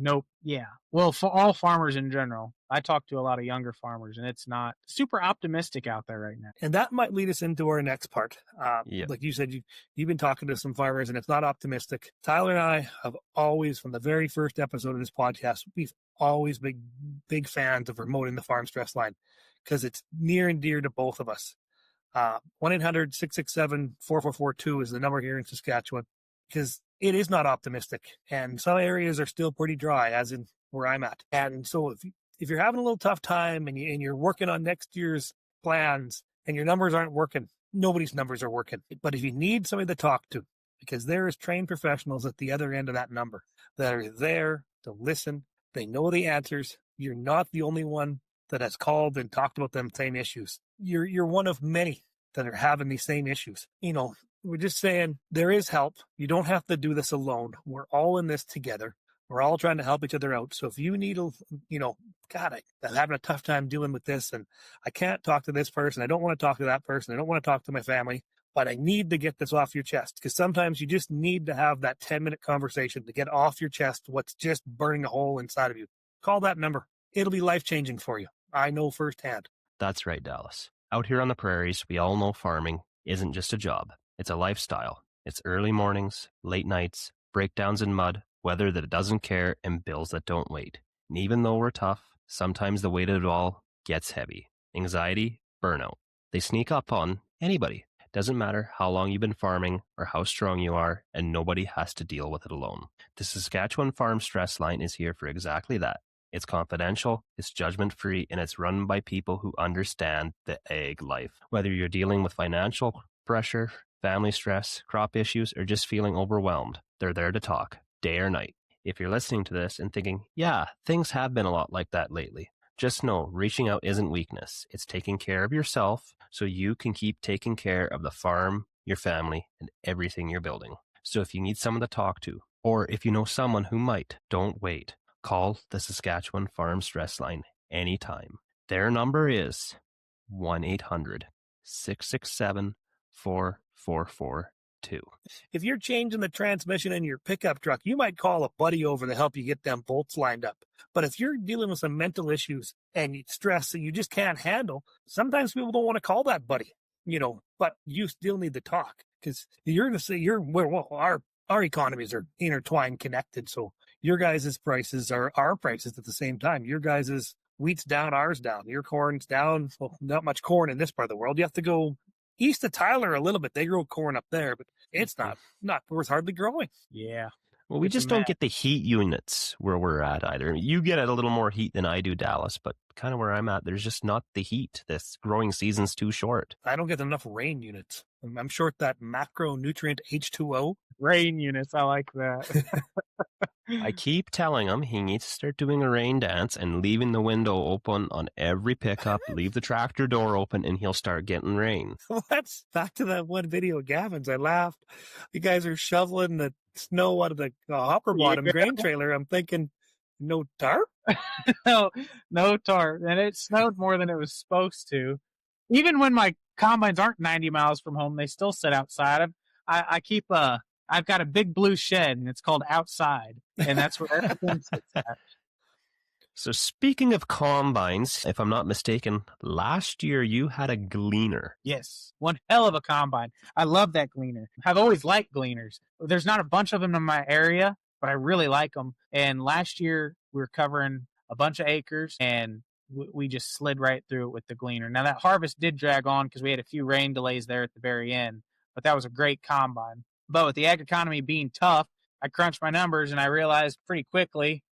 Nope. Yeah. Well, for all farmers in general, I talk to a lot of younger farmers, and it's not super optimistic out there right now. And that might lead us into our next part. Like you said, you've been talking to some farmers, and it's not optimistic. Tyler and I have always, from the very first episode of this podcast, we've always been big fans of promoting the farm stress line because it's near and dear to both of us. 1-800-667-4442 is the number here in Saskatchewan, because it is not optimistic, and some areas are still pretty dry, as in where I'm at. And so if you're having a little tough time and you're working on next year's plans and your numbers aren't working, nobody's numbers are working. But if you need somebody to talk to, because there is trained professionals at the other end of that number that are there to listen, they know the answers. You're not the only one that has called and talked about them same issues. You're one of many that are having these same issues. We're just saying there is help. You don't have to do this alone. We're all in this together. We're all trying to help each other out. So if you need, God, I'm having a tough time dealing with this, and I can't talk to this person. I don't want to talk to that person. I don't want to talk to my family, but I need to get this off your chest, because sometimes you just need to have that 10-minute conversation to get off your chest what's just burning a hole inside of you. Call that number. It'll be life-changing for you. I know firsthand. That's right, Dallas. Out here on the prairies, we all know farming isn't just a job. It's a lifestyle. It's early mornings, late nights, breakdowns in mud, weather that doesn't care, and bills that don't wait. And even though we're tough, sometimes the weight of it all gets heavy. Anxiety, burnout. They sneak up on anybody. Doesn't matter how long you've been farming or how strong you are, and nobody has to deal with it alone. The Saskatchewan Farm Stress Line is here for exactly that. It's confidential, it's judgment-free, and it's run by people who understand the ag life. Whether you're dealing with financial pressure, family stress, crop issues, or just feeling overwhelmed, they're there to talk, day or night. If you're listening to this and thinking, yeah, things have been a lot like that lately, just know reaching out isn't weakness. It's taking care of yourself so you can keep taking care of the farm, your family, and everything you're building. So if you need someone to talk to, or if you know someone who might, don't wait. Call the Saskatchewan Farm Stress Line anytime. Their number is 1-800-667-4442. 442. If you're changing the transmission in your pickup truck, you might call a buddy over to help you get them bolts lined up. But if you're dealing with some mental issues and stress that you just can't handle, sometimes people don't want to call that buddy, but you still need to talk because our economies are intertwined, connected. So your guys' prices are our prices at the same time. Your guys' wheat's down, ours down. Your corn's down. Well, not much corn in this part of the world. You have to go east of Tyler a little bit. They grow corn up there, but it's not worth hardly growing. Yeah. Well, we It's just don't get the heat units where we're at either. You get a little more heat than I do, Dallas, but kind of where I'm at, there's just not the heat. This growing season's too short. I don't get enough rain units. I'm short that macronutrient H2O. Rain units. I like that. I keep telling him he needs to start doing a rain dance and leaving the window open on every pickup, leave the tractor door open, and he'll start getting rain. Well, that's back to that one video of Gavin's. I laughed. You guys are shoveling the snow out of the hopper bottom grain trailer. I'm thinking, no tarp? no tarp. And it snowed more than it was supposed to. Even when my combines aren't 90 miles from home, they still sit outside. I've got a big blue shed, and it's called Outside, and that's where everything sits at. So speaking of combines, if I'm not mistaken, last year you had a gleaner. Yes, one hell of a combine. I love that gleaner. I've always liked gleaners. There's not a bunch of them in my area, but I really like them. And last year we were covering a bunch of acres, and we just slid right through it with the gleaner. Now that harvest did drag on because we had a few rain delays there at the very end, but that was a great combine. But with the ag economy being tough, I crunched my numbers and I realized pretty quickly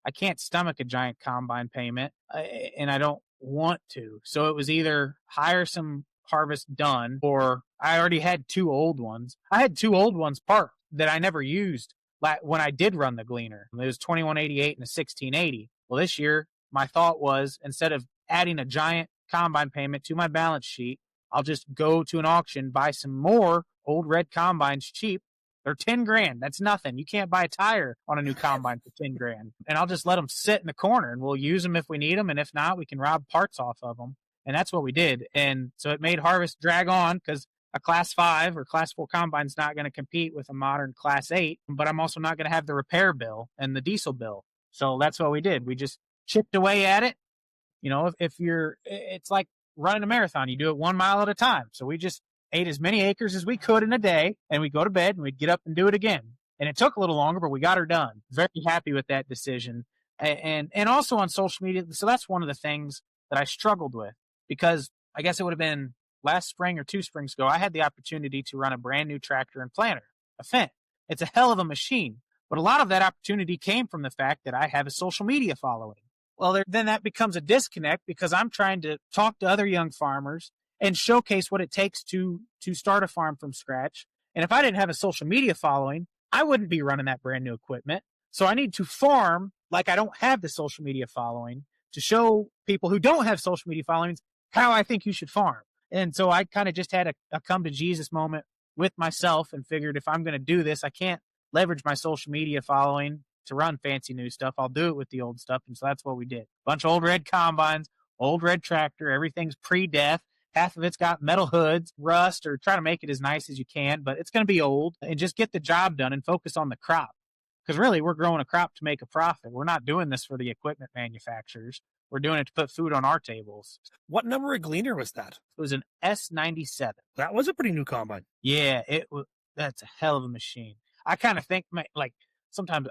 I can't stomach a giant combine payment, and I don't want to. So it was either hire some harvest done, or I already had 2 old ones. I had 2 old ones parked that I never used when I did run the gleaner. It was 2188 and a 1680. Well, this year my thought was, instead of adding a giant combine payment to my balance sheet, I'll just go to an auction, buy some more old red combines cheap. They're $10,000. That's nothing. You can't buy a tire on a new combine for $10,000. And I'll just let them sit in the corner, and we'll use them if we need them. And if not, we can rob parts off of them. And that's what we did. And so it made harvest drag on because a class 5 or class 4 combine is not going to compete with a modern class 8, but I'm also not going to have the repair bill and the diesel bill. So that's what we did. We just chipped away at it. It's like running a marathon. You do it 1 mile at a time. So we just ate as many acres as we could in a day, and we'd go to bed and we'd get up and do it again. And it took a little longer, but we got her done. Very happy with that decision. And also on social media. So that's one of the things that I struggled with, because I guess it would have been last spring or 2 springs ago, I had the opportunity to run a brand new tractor and planter, a Fendt. It's a hell of a machine. But a lot of that opportunity came from the fact that I have a social media following. Well, then that becomes a disconnect because I'm trying to talk to other young farmers and showcase what it takes to start a farm from scratch. And if I didn't have a social media following, I wouldn't be running that brand new equipment. So I need to farm like I don't have the social media following to show people who don't have social media followings how I think you should farm. And so I kind of just had a come to Jesus moment with myself and figured, if I'm going to do this, I can't leverage my social media following to run fancy new stuff. I'll do it with the old stuff. And so that's what we did. Bunch of old red combines, old red tractor, everything's pre-death. Half of it's got metal hoods, rust, or try to make it as nice as you can, but it's going to be old, and just get the job done and focus on the crop. Because really, we're growing a crop to make a profit. We're not doing this for the equipment manufacturers. We're doing it to put food on our tables. What number of gleaner was that? It was an S97. That was a pretty new combine. Yeah, that's a hell of a machine. I kind of think, like, sometimes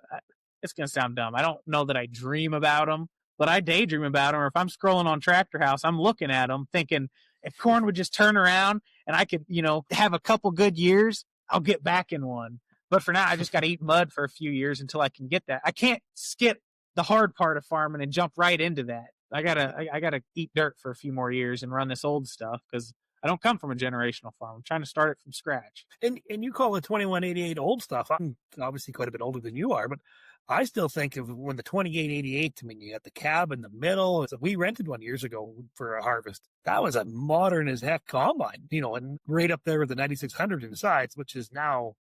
it's going to sound dumb. I don't know that I dream about them, but I daydream about them. Or if I'm scrolling on Tractor House, I'm looking at them thinking, if corn would just turn around and I could, have a couple good years, I'll get back in one. But for now, I just got to eat mud for a few years until I can get that. I can't skip the hard part of farming and jump right into that. I gotta eat dirt for a few more years and run this old stuff because I don't come from a generational farm. I'm trying to start it from scratch. And you call the 2188 old stuff. I'm obviously quite a bit older than you are, but I still think of when the 2888, you got the cab in the middle. We rented one years ago for a harvest. That was a modern as heck combine, and right up there with the 9600 in sides, which is now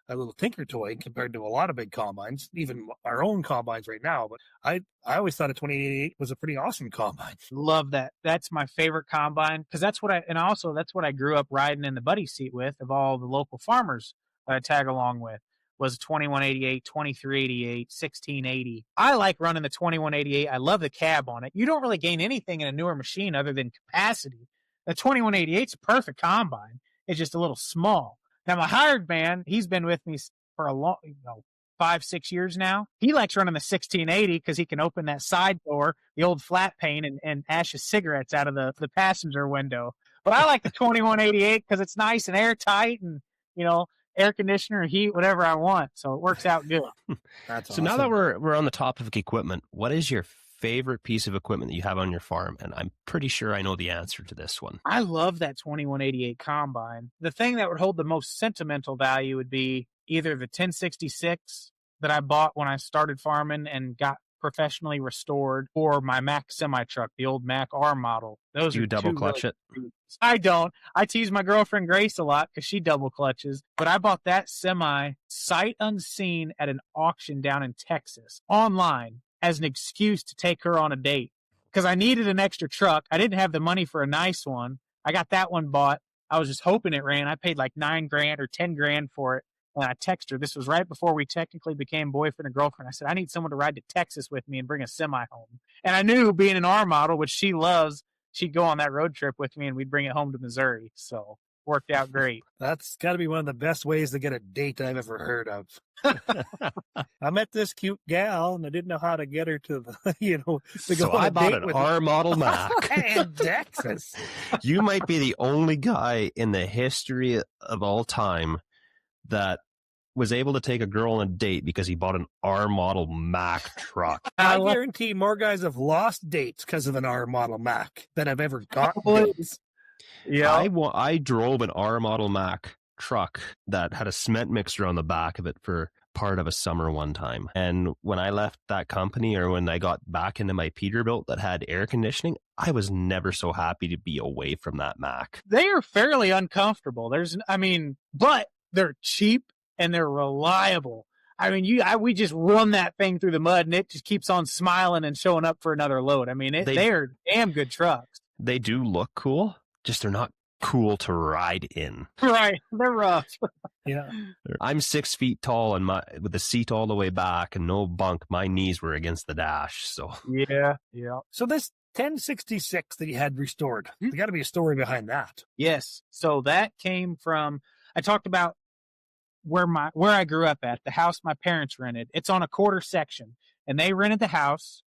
a little tinker toy compared to a lot of big combines, even our own combines right now. But I always thought a 2888 was a pretty awesome combine. Love that. That's my favorite combine because that's what I grew up riding in the buddy seat with of all the local farmers that I tag along with was 2188, 2388, 1680. I like running the 2188. I love the cab on it. You don't really gain anything in a newer machine other than capacity. The 2188 is a perfect combine. It's just a little small. Now, my hired man, he's been with me for a long, 5-6 years now. He likes running the 1680 because he can open that side door, the old flat pane, and ash his cigarettes out of the passenger window. But I like the 2188 because it's nice and airtight and, air conditioner, heat, whatever I want. So it works out good. That's So now that we're on the topic of equipment, what is your favorite piece of equipment that you have on your farm? And I'm pretty sure I know the answer to this one. I love that 2188 combine. The thing that would hold the most sentimental value would be either the 1066 that I bought when I started farming and got professionally restored, or my Mack semi truck, the old Mack R model. Those Do you are double two clutch really it? I don't. I tease my girlfriend Grace a lot because she double clutches. But I bought that semi sight unseen at an auction down in Texas online as an excuse to take her on a date because I needed an extra truck. I didn't have the money for a nice one. I got that one bought. I was just hoping it ran. I paid like $9,000 or $10,000 for it. And I texted her. This was right before we technically became boyfriend and girlfriend. I said, I need someone to ride to Texas with me and bring a semi home. And I knew being an R model, which she loves, she'd go on that road trip with me and we'd bring it home to Missouri. So worked out great. That's got to be one of the best ways to get a date I've ever heard of. I met this cute gal and I didn't know how to get her to the, to go So on I a bought date an with R model Mac. in Texas. You might be the only guy in the history of all time that was able to take a girl on a date because he bought an R model Mac truck. I guarantee more guys have lost dates because of an R model Mac than I've ever gotten dates. Yeah. I drove an R model Mac truck that had a cement mixer on the back of it for part of a summer one time. And when I left that company, or when I got back into my Peterbilt that had air conditioning, I was never so happy to be away from that Mac. They are fairly uncomfortable. But they're cheap and they're reliable. I mean, we just run that thing through the mud and it just keeps on smiling and showing up for another load. I mean, they are damn good trucks. They do look cool, just they're not cool to ride in. Right. They're rough. Yeah. I'm 6 feet tall and with the seat all the way back and no bunk. My knees were against the dash. So Yeah. So this 1066 that you had restored, there got to be a story behind that. Yes. So that came from, I talked about where I grew up at, the house my parents rented. It's on a quarter section and they rented the house.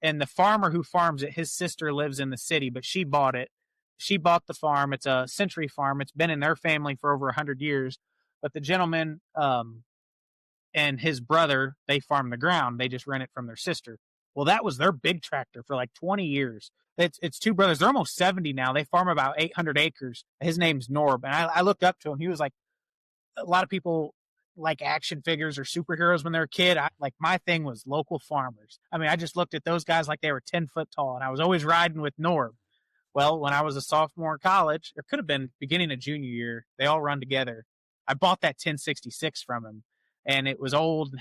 And the farmer who farms it, his sister lives in the city, but she bought it. She bought the farm. It's a century farm. It's been in their family for over 100 years. But the gentleman and his brother, they farm the ground. They just rent it from their sister. Well, that was their big tractor for like 20 years. It's two brothers. They're almost 70 now. They farm about 800 acres. His name's Norb. And I looked up to him. He was like, a lot of people like action figures or superheroes when they're a kid. My thing was local farmers. I mean, I just looked at those guys like they were 10 foot tall, and I was always riding with Norb. Well, when I was a sophomore in college, it could have been beginning of junior year, they all run together. I bought that 1066 from him, and it was old and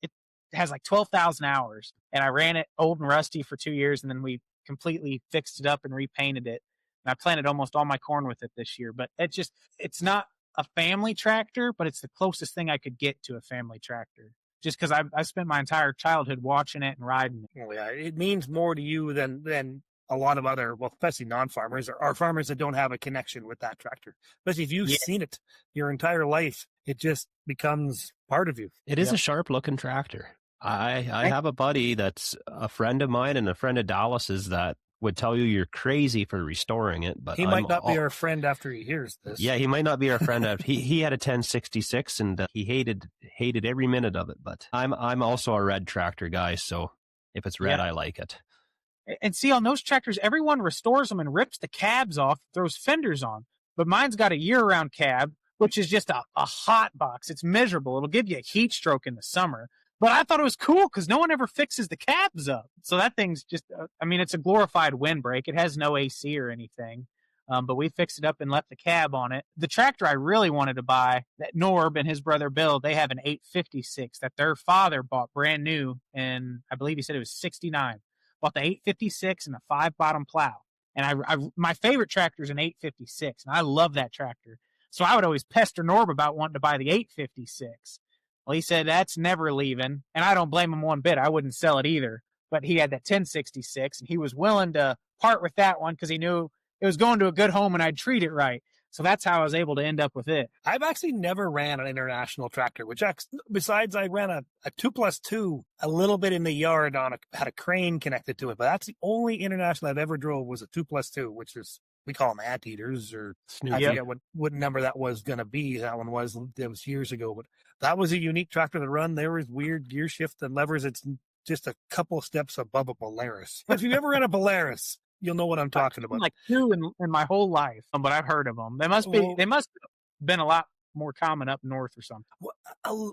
it has like 12,000 hours. And I ran it old and rusty for 2 years, and then we completely fixed it up and repainted it. And I planted almost all my corn with it this year. But it's not a family tractor, but it's the closest thing I could get to a family tractor. Just because I spent my entire childhood watching it and riding it. Well, yeah, it means more to you than a lot of other, well, especially non-farmers or farmers that don't have a connection with that tractor. Especially if you've seen it your entire life, it just becomes part of you. It is a sharp-looking tractor. I have a buddy that's a friend of mine and a friend of Dallas's that would tell you you're crazy for restoring it, but he might not be our friend after he hears this. Yeah, he might not be our friend. He had a 1066 and he hated every minute of it. But I'm also a red tractor guy, so if it's red, I like it. And see, on those tractors, everyone restores them and rips the cabs off, throws fenders on. But mine's got a year-round cab, which is just a hot box. It's miserable. It'll give you a heat stroke in the summer. But I thought it was cool because no one ever fixes the cabs up. So that thing's just, it's a glorified windbreak. It has no AC or anything. But we fixed it up and left the cab on it. The tractor I really wanted to buy, that Norb and his brother Bill, they have an 856 that their father bought brand new, and I believe he said it was 69. Bought the 856 and a 5-bottom plow. And my favorite tractor is an 856, and I love that tractor. So I would always pester Norb about wanting to buy the 856. Well, he said that's never leaving, and I don't blame him one bit. I wouldn't sell it either. But he had that 1066, and he was willing to part with that one because he knew it was going to a good home and I'd treat it right. So that's how I was able to end up with it. I've actually never ran an international tractor, which besides I ran a 2+2 a little bit in the yard had a crane connected to it. But that's the only international I've ever drove was a 2+2, which is, we call them anteaters, or I forget what number that was going to be. That was years ago. But that was a unique tractor to run. There was weird gear shift and levers. It's just a couple of steps above a Polaris. If you've ever ran a Polaris, you'll know what I'm talking about. Like 2 in my whole life, but I've heard of them. They must have been a lot more common up north or something.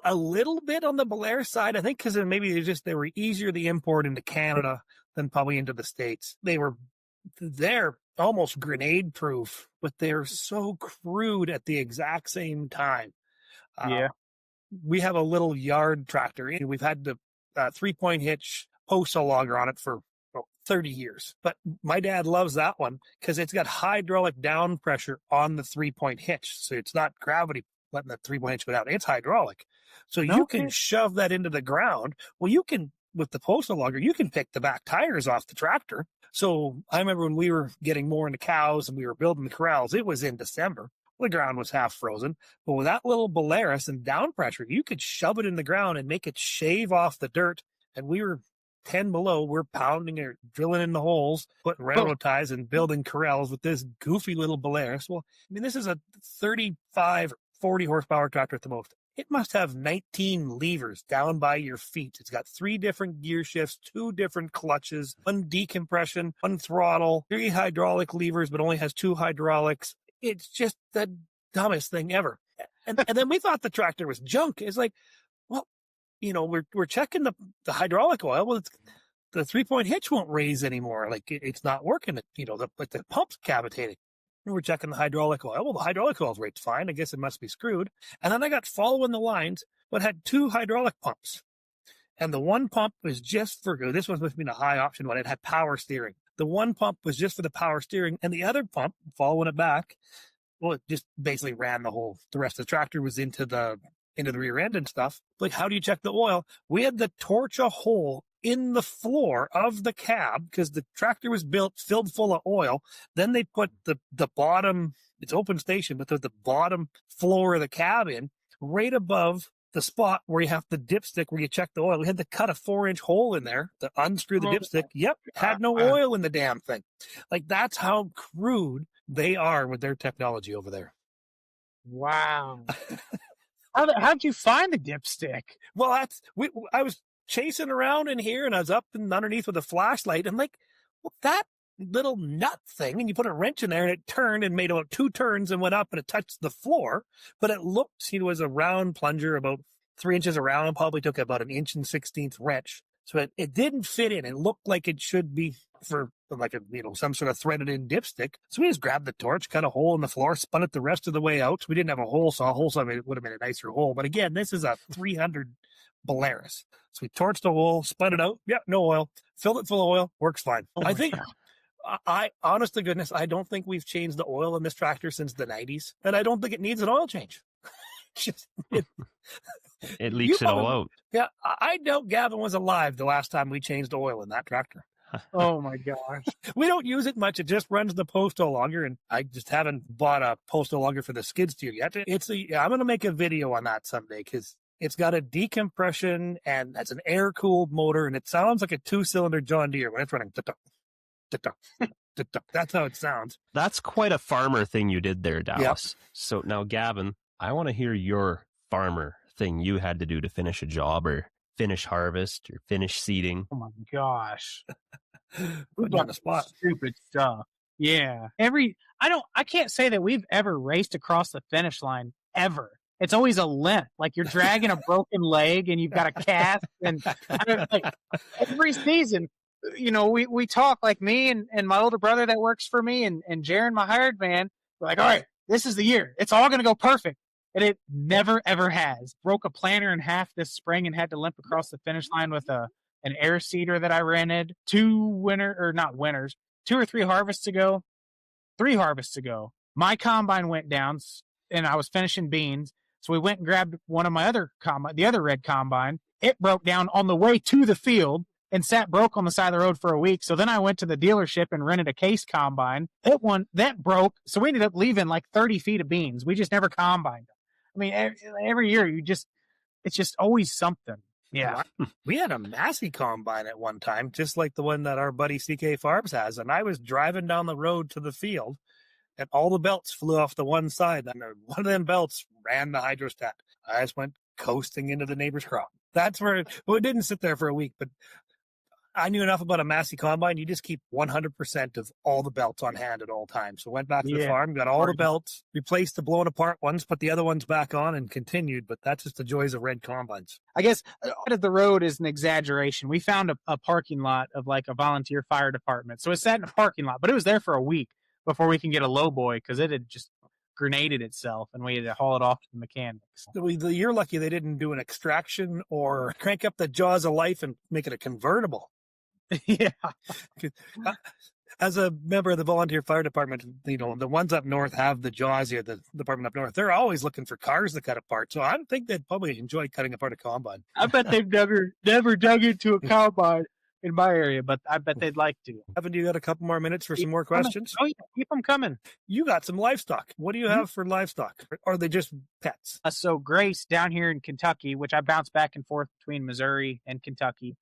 A little bit on the Polaris side, I think, because maybe they were easier to import into Canada than probably into the States. They're almost grenade proof, but they're so crude at the exact same time. We have a little yard tractor. We've had the 3-point hitch postal logger on it for 30 years. But my dad loves that one because it's got hydraulic down pressure on the 3-point hitch. So it's not gravity letting the 3-point hitch go down. It's hydraulic. So you can shove that into the ground. Well, you can, with the postal logger, you can pick the back tires off the tractor. So I remember when we were getting more into cows and we were building the corrals, it was in December. The ground was half frozen. But with that little Polaris and down pressure, you could shove it in the ground and make it shave off the dirt. And we were 10 below, we're pounding or drilling in the holes, putting railroad ties and building corrals with this goofy little Polaris. Well, I mean, this is a 35, 40 horsepower tractor at the most. It must have 19 levers down by your feet. It's got 3 different gear shifts, 2 different clutches, 1 decompression, 1 throttle, 3 hydraulic levers, but only has 2 hydraulics. It's just the dumbest thing ever. And then we thought the tractor was junk. It's like, well, we're checking the hydraulic oil. Well, the 3-point hitch won't raise anymore. Like it's not working. The pump's cavitating. And we're checking the hydraulic oil. Well, the hydraulic oil's rate's fine. I guess it must be screwed. And then I got following the lines, but had 2 hydraulic pumps. And the one pump was just for, this one must be a high option one. It had power steering. The one pump was just for the power steering, and the other pump, following it back, well, it just basically ran the rest of the tractor was into the rear end and stuff. Like, how do you check the oil? We had to torch a hole in the floor of the cab because the tractor was filled full of oil. Then they put the bottom, it's open station, but the bottom floor of the cab in right above the spot where you have the dipstick where you check the oil. We had to cut a 4-inch hole in there to unscrew the dipstick. Yep. Had no oil in the damn thing. Like, that's how crude they are with their technology over there. Wow. How'd you find the dipstick? Well, I was chasing around in here and I was up and underneath with a flashlight and like, well, that little nut thing, and you put a wrench in there and it turned and made about 2 turns and went up and it touched the floor, but it looked, it was a round plunger about 3 inches around, probably took about 1 1/16 inch wrench. So it didn't fit in. It looked like it should be for like some sort of threaded in dipstick. So we just grabbed the torch, cut a hole in the floor, spun it the rest of the way out. So we didn't have a hole saw. It would have been a nicer hole. But again, this is a 300 Polaris. So we torched the hole, spun it out. Yeah, no oil. Filled it full of oil. Works fine. I think, honest to goodness, I don't think we've changed the oil in this tractor since the 90s. And I don't think it needs an oil change. It leaks it all out. Yeah, I doubt Gavin was alive the last time we changed oil in that tractor. Oh my gosh. We don't use it much. It just runs the postal logger, and I just haven't bought a postal logger for the skid steer yet. I'm going to make a video on that someday because it's got a decompression and that's an air-cooled motor, and it sounds like a 2-cylinder John Deere when it's running. That's how it sounds. That's quite a farmer thing you did there, Dallas. Yep. So now, Gavin, I want to hear your farmer thing you had to do to finish a job or finish harvest or finish seeding. Oh my gosh. Put you on the spot. Stupid stuff. Yeah. I can't say that we've ever raced across the finish line ever. It's always a limp. Like you're dragging a broken leg and you've got a cast. And every season we talk like me and my older brother that works for me and Jaron, my hired man. We're like, all right, this is the year. It's all going to go perfect. And it never, ever has. Broke a planter in half this spring and had to limp across the finish line with an air seeder that I rented 2 or 3 harvests ago. 3 harvests ago, my combine went down and I was finishing beans. So we went and grabbed one of my other the other red combine. It broke down on the way to the field and sat broke on the side of the road for a week. So then I went to the dealership and rented a case combine. That broke. So we ended up leaving like 30 feet of beans. We just never combined them. I mean, every year it's just always something. Yeah. We had a Massey combine at one time, just like the one that our buddy CK Farms has. And I was driving down the road to the field and all the belts flew off to one side. And one of them belts ran the hydrostat. I just went coasting into the neighbor's crop. That's where it didn't sit there for a week, but I knew enough about a Massey combine. You just keep 100% of all the belts on hand at all times. So went back to the farm, got all the belts, replaced the blown apart ones, put the other ones back on and continued. But that's just the joys of red combines. I guess out of the road is an exaggeration. We found a parking lot of like a volunteer fire department. So it sat in a parking lot, but it was there for a week before we can get a low boy because it had just grenaded itself and we had to haul it off to the mechanics. You're lucky they didn't do an extraction or crank up the jaws of life and make it a convertible. Yeah. As a member of the volunteer fire department, the ones up north have the jaws here, the department up north. They're always looking for cars to cut apart. So I don't think they'd probably enjoy cutting apart a combine. I bet they've never dug into a combine in my area, but I bet they'd like to. Haven't you got a couple more minutes for some more questions? Oh, yeah. Keep them coming. You got some livestock. What do you have for livestock? Or are they just pets? So Grace down here in Kentucky, which I bounce back and forth between Missouri and Kentucky.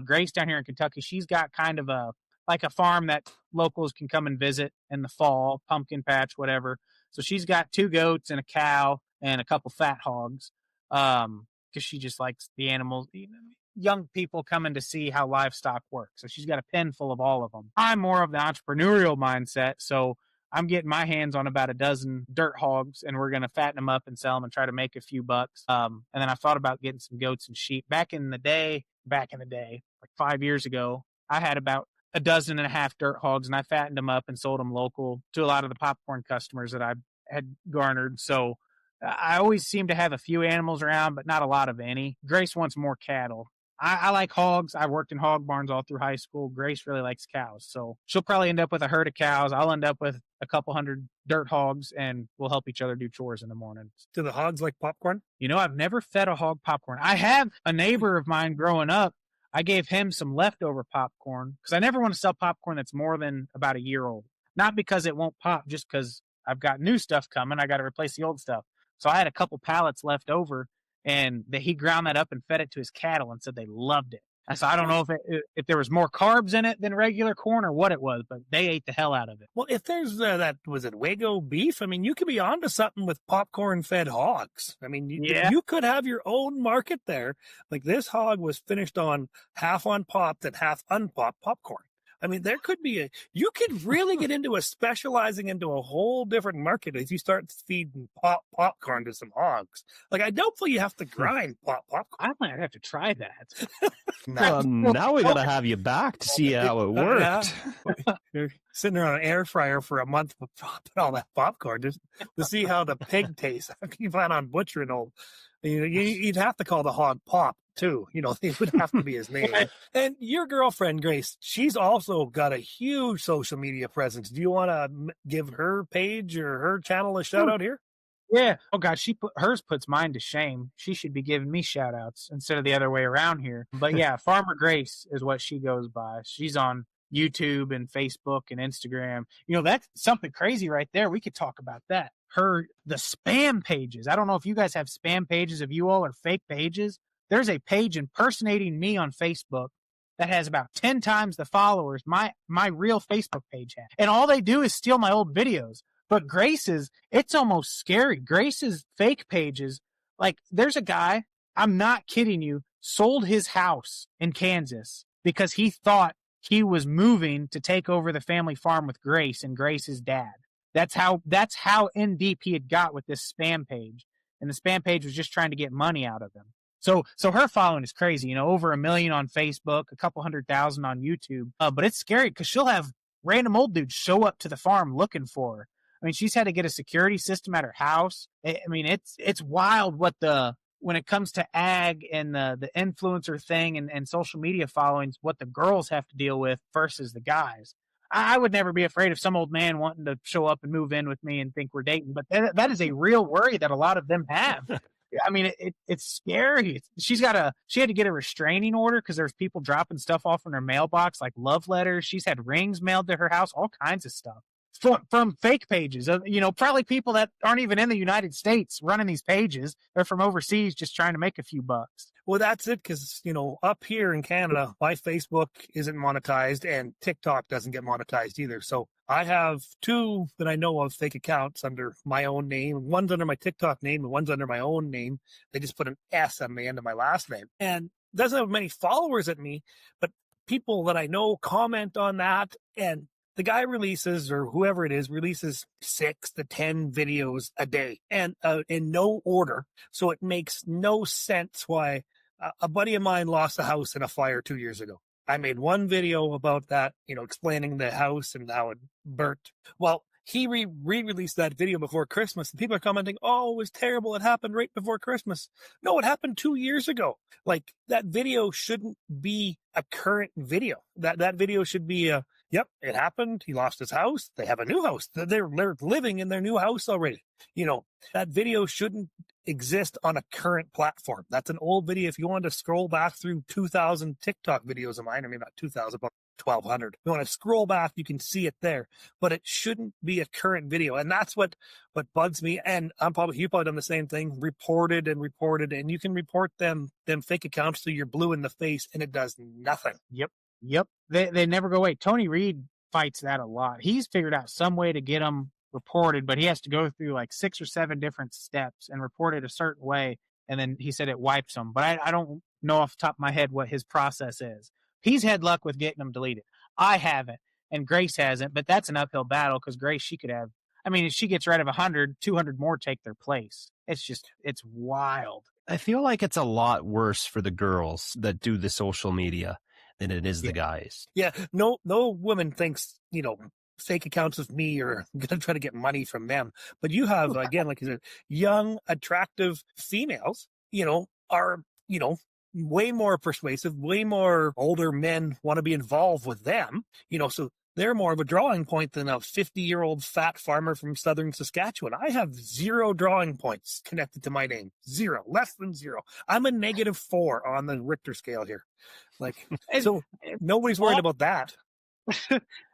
Grace down here in Kentucky, she's got kind of a farm that locals can come and visit in the fall, pumpkin patch, whatever. So she's got 2 goats and a cow and a couple fat hogs because she just likes the animals. Young people coming to see how livestock works. So she's got a pen full of all of them. I'm more of the entrepreneurial mindset. So I'm getting my hands on about a dozen dirt hogs and we're going to fatten them up and sell them and try to make a few bucks. And then I thought about getting some goats and sheep. Back in the day, like 5 years ago, I had about 12.5 dirt hogs and I fattened them up and sold them local to a lot of the popcorn customers that I had garnered. So I always seem to have a few animals around, but not a lot of any. Grace wants more cattle. I like hogs. I worked in hog barns all through high school. Grace really likes cows. So she'll probably end up with a herd of cows. I'll end up with a couple hundred dirt hogs and we'll help each other do chores in the morning. Do the hogs like popcorn? I've never fed a hog popcorn. I have a neighbor of mine growing up. I gave him some leftover popcorn because I never want to sell popcorn that's more than about a year old. Not because it won't pop, just because I've got new stuff coming. I got to replace the old stuff. So I had a couple pallets left over and he ground that up and fed it to his cattle and said they loved it. So I don't know if there was more carbs in it than regular corn or what it was, but they ate the hell out of it. Well, if there's was it Wago beef? I mean, you could be onto something with popcorn-fed hogs. I mean, you could have your own market there. Like this hog was finished on half unpopped and half unpopped popcorn. I mean, there could be you could really get into specializing into a whole different market if you start feeding popcorn to some hogs. Like, I don't feel you have to grind popcorn. I might have to try that. Now we got to have you back to see how it worked. You're sitting there on an air fryer for a month with all that popcorn just to see how the pig tastes. You plan on butchering old. You'd have to call the hog Pop, too. It would have to be his name. And your girlfriend, Grace, she's also got a huge social media presence. Do you want to give her page or her channel a shout out here? Yeah. Oh, God, hers puts mine to shame. She should be giving me shout outs instead of the other way around here. But yeah, Farmer Grace is what she goes by. She's on YouTube and Facebook and Instagram. That's something crazy right there. We could talk about that. The spam pages. I don't know if you guys have spam pages of you all or fake pages. There's a page impersonating me on Facebook that has about 10 times the followers my real Facebook page has. And all they do is steal my old videos. But Grace's, it's almost scary. Grace's fake pages, like there's a guy, I'm not kidding you, sold his house in Kansas because he thought he was moving to take over the family farm with Grace and Grace's dad. That's how in deep he had got with this spam page. And the spam page was just trying to get money out of him. So her following is crazy, you know, over 1 million on Facebook, a couple 100,000 on YouTube. But it's scary because she'll have random old dudes show up to the farm looking for her. I mean, she's had to get a security system at her house. I mean, it's wild what when it comes to ag and the influencer thing and social media followings, what the girls have to deal with versus the guys. I would never be afraid of some old man wanting to show up and move in with me and think we're dating, but that is a real worry that a lot of them have. I mean, it's scary. She had to get a restraining order because there's people dropping stuff off in her mailbox, like love letters. She's had rings mailed to her house, all kinds of stuff from fake pages. You know, probably people that aren't even in the United States running these pages. They're from overseas just trying to make a few bucks. Well, that's it, because, you know, up here in Canada, my Facebook isn't monetized and TikTok doesn't get monetized either. So I have 2 that I know of fake accounts under my own name. One's under my TikTok name and one's under my own name. They just put an S on the end of my last name. And doesn't have many followers at me, but people that I know comment on that, and the guy releases, or whoever it is, releases 6 to 10 videos a day, and in no order. So it makes no sense why a buddy of mine lost a house in a fire 2 years ago. I made one video about that, you know, explaining the house and how it burnt. Well, he re-released that video before Christmas, and people are commenting, "Oh, it was terrible. It happened right before Christmas." No, it happened 2 years ago. Like, that video shouldn't be a current video. That video should be yep, it happened. He lost his house. They have a new house. They're living in their new house already. You know, that video shouldn't exist on a current platform. That's an old video. If you want to scroll back through 2,000 TikTok videos of mine, I mean, not 2,000, but 1,200. If you want to scroll back, you can see it there, but it shouldn't be a current video. And that's what bugs me. And you've probably done the same thing, reported, and you can report them fake accounts till you're blue in the face and it does nothing. Yep. They never go away. Tony Reed fights that a lot. He's figured out some way to get them reported, but he has to go through like 6 or 7 different steps and report it a certain way. And then he said it wipes them. But I don't know off the top of my head what his process is. He's had luck with getting them deleted. I haven't, and Grace hasn't, but that's an uphill battle because Grace, she could have, I mean, if she gets rid of 100, 200 more take their place. It's wild. I feel like it's a lot worse for the girls that do the social media than it is the guys. Yeah, no woman thinks, you know, fake accounts of me or I'm going to try to get money from them. But you have, again, like you said, young, attractive females, you know, are, you know, way more persuasive, way more older men want to be involved with them, you know, so they're more of a drawing point than a 50-year-old fat farmer from southern Saskatchewan. I have 0 drawing points connected to my name. 0, less than 0. I'm a -4 on the Richter scale here. Like, so nobody's worried about that.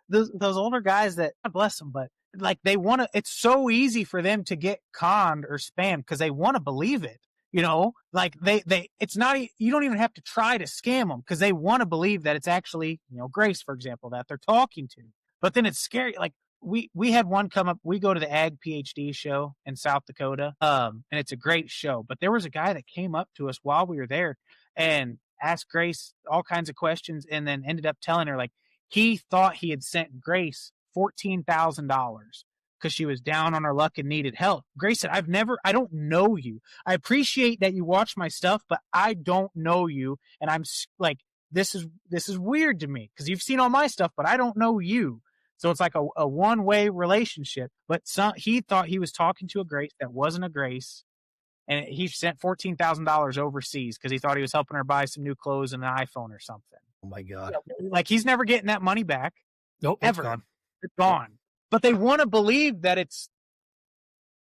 Those older guys that, God bless them, but like they want to, it's so easy for them to get conned or spammed because they want to believe it. You know, like it's not, you don't even have to try to scam them because they want to believe that it's actually, you know, Grace, for example, that they're talking to. But then it's scary. Like we had one come up, we go to the Ag PhD show in South Dakota. And it's a great show, but there was a guy that came up to us while we were there and asked Grace all kinds of questions and then ended up telling her, like, he thought he had sent Grace $14,000 because she was down on her luck and needed help. Grace said, I don't know you. I appreciate that you watch my stuff, but I don't know you. And I'm like, this is weird to me because you've seen all my stuff, but I don't know you. So it's like a one-way relationship. But he thought he was talking to a Grace that wasn't a Grace. And he sent $14,000 overseas because he thought he was helping her buy some new clothes and an iPhone or something. Oh my God. Like, he's never getting that money back. Nope. Ever. It's gone. It's gone. But they want to believe that it's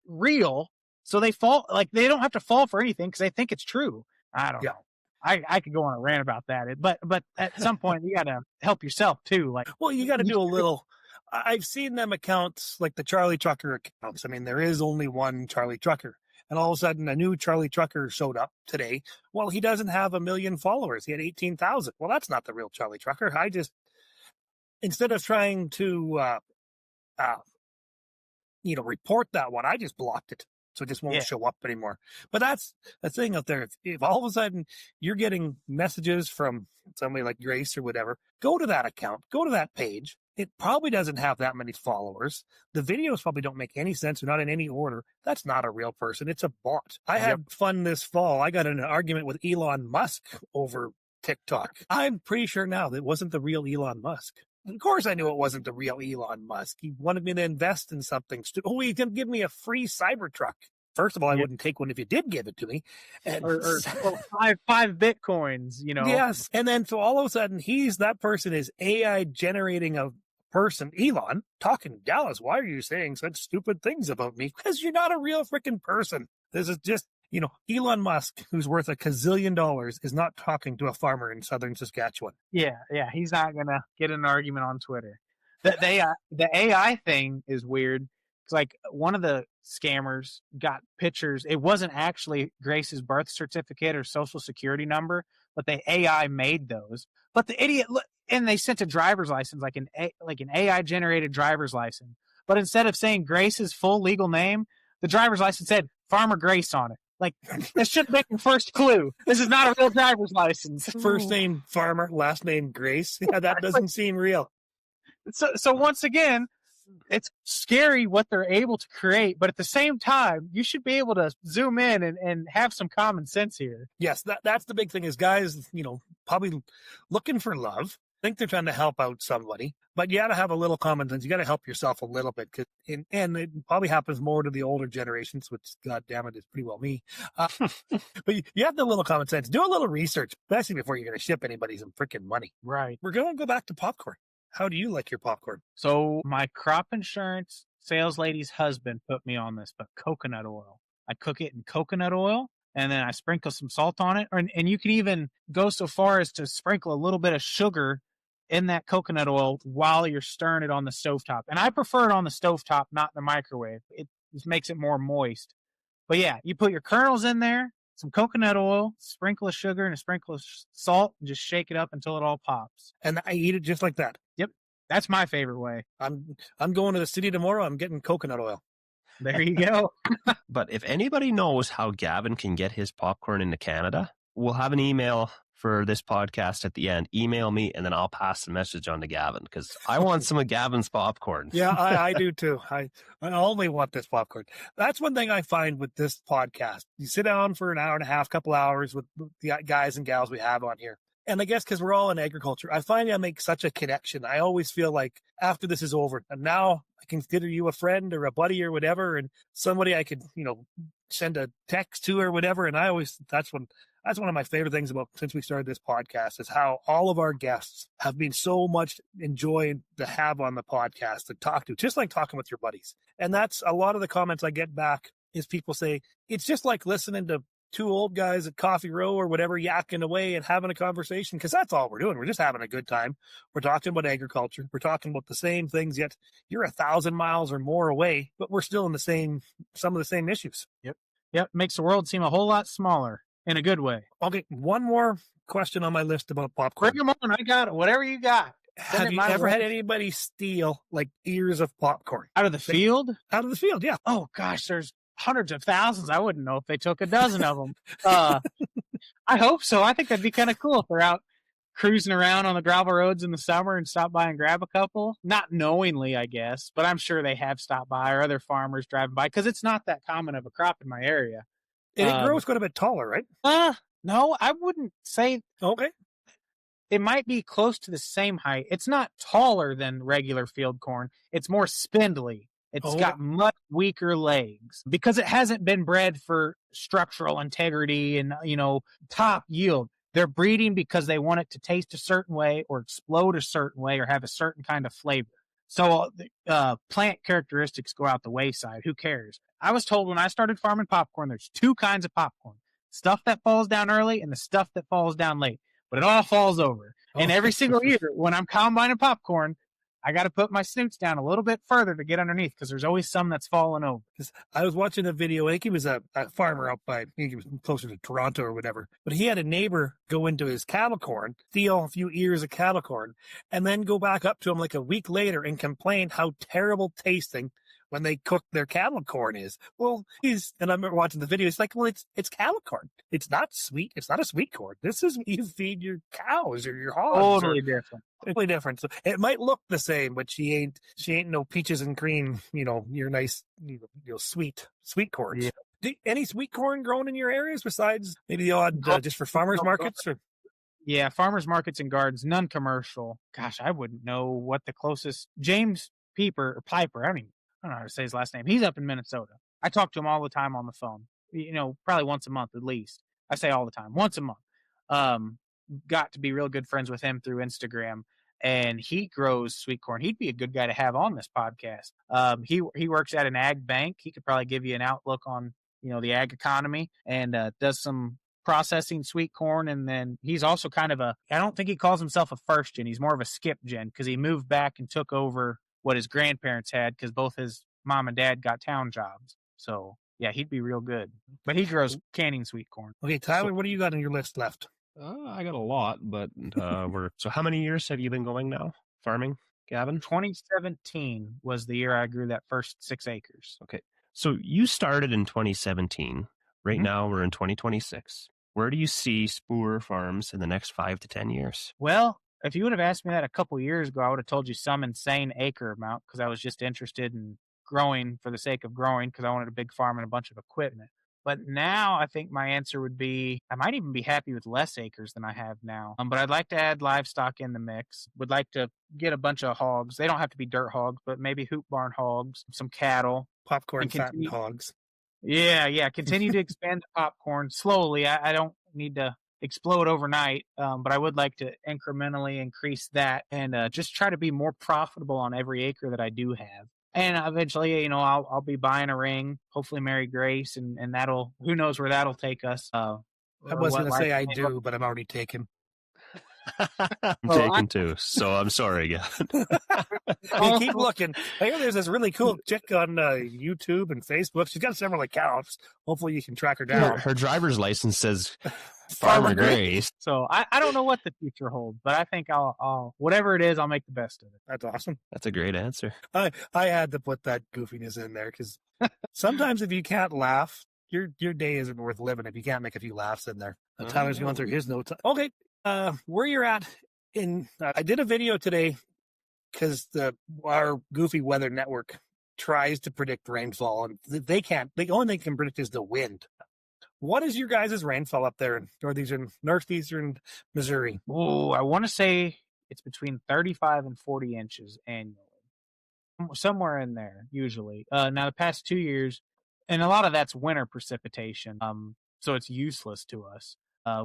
real. So they don't have to fall for anything because they think it's true. I don't know. I could go on a rant about that. But at some point you got to help yourself too. Like, well, you got to do a little. I've seen them accounts like the Charlie Trucker accounts. I mean, there is only one Charlie Trucker. And all of a sudden, a new Charlie Trucker showed up today. Well, he doesn't have 1 million followers. He had 18,000. Well, that's not the real Charlie Trucker. Instead of trying to, report that one, I just blocked it. So it just won't Yeah. show up anymore. But that's the thing out there. If all of a sudden you're getting messages from somebody like Grace or whatever, go to that account, go to that page. It probably doesn't have that many followers. The videos probably don't make any sense. They're not in any order. That's not a real person. It's a bot. I had fun this fall. I got in an argument with Elon Musk over TikTok. I'm pretty sure now that it wasn't the real Elon Musk. Of course I knew it wasn't the real Elon Musk. He wanted me to invest in something. Oh, he's going to give me a free Cybertruck. First of all, I wouldn't take one if you did give it to me. And or five Bitcoins, you know. Yes. And then so all of a sudden, that person is AI generating a person, Elon, talking to Dallas. Why are you saying such stupid things about me? Because you're not a real freaking person. This is just, Elon Musk, who's worth $1 gazillion, is not talking to a farmer in southern Saskatchewan. Yeah. He's not gonna get an argument on Twitter. The AI thing is weird. It's like one of the scammers got pictures. It wasn't actually Grace's birth certificate or social security number, but the AI made those. But the idiot, and they sent a driver's license, like an AI generated driver's license. But instead of saying Grace's full legal name, the driver's license said Farmer Grace on it. Like, that should make your first clue. This is not a real driver's license. First name Farmer, last name Grace. Yeah, that doesn't seem real. So once again, it's scary what they're able to create, but at the same time, you should be able to zoom in and have some common sense here. Yes, that's the big thing is guys, probably looking for love. Think they're trying to help out somebody, but you got to have a little common sense. You got to help yourself a little bit, and it probably happens more to the older generations, which, God damn it, is pretty well me. But you have the little common sense. Do a little research, especially before you're going to ship anybody some freaking money. Right. We're going to go back to popcorn. How do you like your popcorn? So my crop insurance sales lady's husband put me on this, but coconut oil. I cook it in coconut oil, and then I sprinkle some salt on it. And you can even go so far as to sprinkle a little bit of sugar in that coconut oil while you're stirring it on the stovetop. And I prefer it on the stovetop, not in the microwave. It just makes it more moist. But yeah, you put your kernels in there, some coconut oil, sprinkle of sugar, and a sprinkle of salt, and just shake it up until it all pops. And I eat it just like that. Yep. That's my favorite way. I'm going to the city tomorrow. I'm getting coconut oil. There you go. But if anybody knows how Gavin can get his popcorn into Canada, we'll have an email for this podcast at the end. Email me, and then I'll pass the message on to Gavin, because I want some of Gavin's popcorn. Yeah, I do too. I only want this popcorn. That's one thing I find with this podcast. You sit down for an hour and a half, couple hours with the guys and gals we have on here. And I guess because we're all in agriculture, I find I make such a connection. I always feel like after this is over, and now I consider you a friend or a buddy or whatever, and somebody I could, send a text to or whatever. And that's one of my favorite things about since we started this podcast is how all of our guests have been so much enjoyed to have on the podcast to talk to, just like talking with your buddies. And that's a lot of the comments I get back is people say, it's just like listening to two old guys at Coffee Row or whatever, yakking away and having a conversation, because that's all we're doing. We're just having a good time. We're talking about agriculture. We're talking about the same things, yet you're 1,000 miles or more away, but we're still in some of the same issues. Yep. Makes the world seem a whole lot smaller in a good way. Okay, one more question on my list about popcorn. Bring them on. I got it. Whatever you got. Have you ever had anybody steal like ears of popcorn? Out of the field? Out of the field, yeah. Oh, gosh, there's hundreds of thousands. I wouldn't know if they took a dozen of them. I hope so. I think that'd be kind of cool if they're out cruising around on the gravel roads in the summer and stop by and grab a couple. Not knowingly, I guess, but I'm sure they have stopped by or other farmers driving by because it's not that common of a crop in my area. And it grows quite a bit taller, right? No, I wouldn't say. Okay. It might be close to the same height. It's not taller than regular field corn. It's more spindly. It's got much weaker legs because it hasn't been bred for structural integrity and, top yield. They're breeding because they want it to taste a certain way or explode a certain way or have a certain kind of flavor. So plant characteristics go out the wayside. Who cares? I was told when I started farming popcorn, there's two kinds of popcorn. Stuff that falls down early and the stuff that falls down late. But it all falls over. And every single year when I'm combining popcorn, I got to put my snoots down a little bit further to get underneath because there's always some that's falling over. I was watching a video. I think he was a farmer out by, I think he was closer to Toronto or whatever. But he had a neighbor go into his cattle corn, steal a few ears of cattle corn, and then go back up to him like a week later and complain how terrible tasting when they cook their cattle corn is. Well, and I remember watching the video. It's like, well, it's cattle corn. It's not sweet. It's not a sweet corn. This is what you feed your cows or your hogs. Totally different. Totally different. So it might look the same, but she ain't no peaches and cream. Your nice, sweet corns. Yeah. Any sweet corn grown in your areas besides maybe the odd just for farmers markets? Or? Yeah, farmers markets and gardens, none commercial. Gosh, I wouldn't know what the closest James Piper. I don't know how to say his last name. He's up in Minnesota. I talk to him all the time on the phone. Probably once a month at least. I say all the time, once a month. Got to be real good friends with him through Instagram, and he grows sweet corn. He'd be a good guy to have on this podcast. He works at an ag bank. He could probably give you an outlook on the ag economy, and does some processing sweet corn. And then he's also kind of I don't think he calls himself a first gen. He's more of a skip gen because he moved back and took over what his grandparents had because both his mom and dad got town jobs. So yeah, he'd be real good. But he grows canning sweet corn. Okay, Tyler, what do you got on your list left? I got a lot, but so how many years have you been going now farming, Gavin? 2017 was the year I grew that first 6 acres. Okay. So you started in 2017. Right now we're in 2026. Where do you see Spoor Farms in the next 5 to 10 years? Well, if you would have asked me that a couple years ago, I would have told you some insane acre amount because I was just interested in growing for the sake of growing because I wanted a big farm and a bunch of equipment. But now I think my answer would be I might even be happy with less acres than I have now. But I'd like to add livestock in the mix. Would like to get a bunch of hogs. They don't have to be dirt hogs, but maybe hoop barn hogs, some cattle. Popcorn fattened hogs. Yeah. Continue to expand the popcorn slowly. I don't need to explode overnight, but I would like to incrementally increase that and just try to be more profitable on every acre that I do have. And eventually, I'll be buying a ring, hopefully marry Grace, and who knows where that'll take us. I was going to say I do, but I'm already taken. I'm taken too, so I'm sorry again. Keep looking. I hear there's this really cool chick on YouTube and Facebook. She's got several accounts. Hopefully you can track her down. Her driver's license says Farmer Grace. So I don't know what the future holds, but I think I'll whatever it is, I'll make the best of it. That's awesome. That's a great answer. I had to put that goofiness in there because sometimes if you can't laugh, your day isn't worth living if you can't make a few laughs in there. Tyler's going through his notes. Okay. Where you're at I did a video today because our Goofy Weather Network tries to predict rainfall and they can't. The only thing they can predict is the wind. What is your guys' rainfall up there in northeastern Missouri? Oh, I want to say it's between 35 and 40 inches annually, somewhere in there usually. Now the past 2 years, and a lot of that's winter precipitation, so it's useless to us.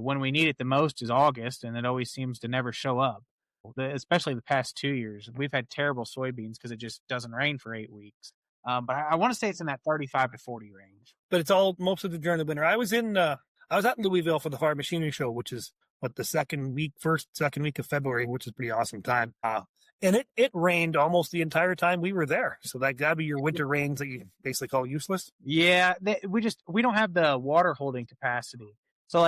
When we need it the most is August, and it always seems to never show up. Especially the past 2 years, we've had terrible soybeans because it just doesn't rain for 8 weeks. But I want to say it's in that 35 to 40 range. But it's all most of the during the winter. I was out in Louisville for the Farm Machinery Show, which is the second week of February, which is a pretty awesome time. And it rained almost the entire time we were there. So that'd be your winter rains that you basically call useless. Yeah, we don't have the water holding capacity. So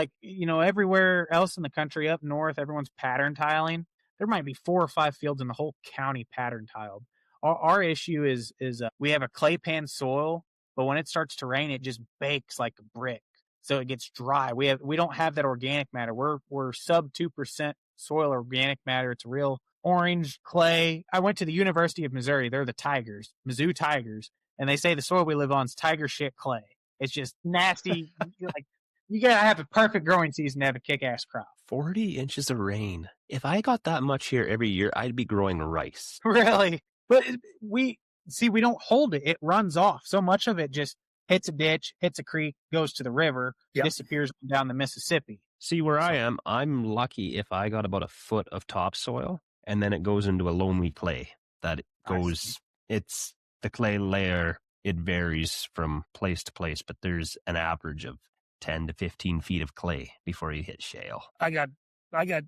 everywhere else in the country up north, everyone's pattern tiling. There might be 4 or 5 fields in the whole county pattern tiled. Our issue is we have a clay pan soil, but when it starts to rain, it just bakes like a brick. So it gets dry. We don't have that organic matter. We're sub 2% soil organic matter. It's real orange clay. I went to the University of Missouri. They're the Tigers, Mizzou Tigers, and they say the soil we live on is tiger shit clay. It's just nasty. You gotta have a perfect growing season to have a kick-ass crop. 40 inches of rain. If I got that much here every year, I'd be growing rice. Really? But we don't hold it. It runs off. So much of it just hits a ditch, hits a creek, goes to the river, disappears down the Mississippi. See, where I am, I'm lucky if I got about a foot of topsoil, and then it goes into a loamy clay. It's the clay layer, it varies from place to place, but there's an average of 10 to 15 feet of clay before you hit shale. I got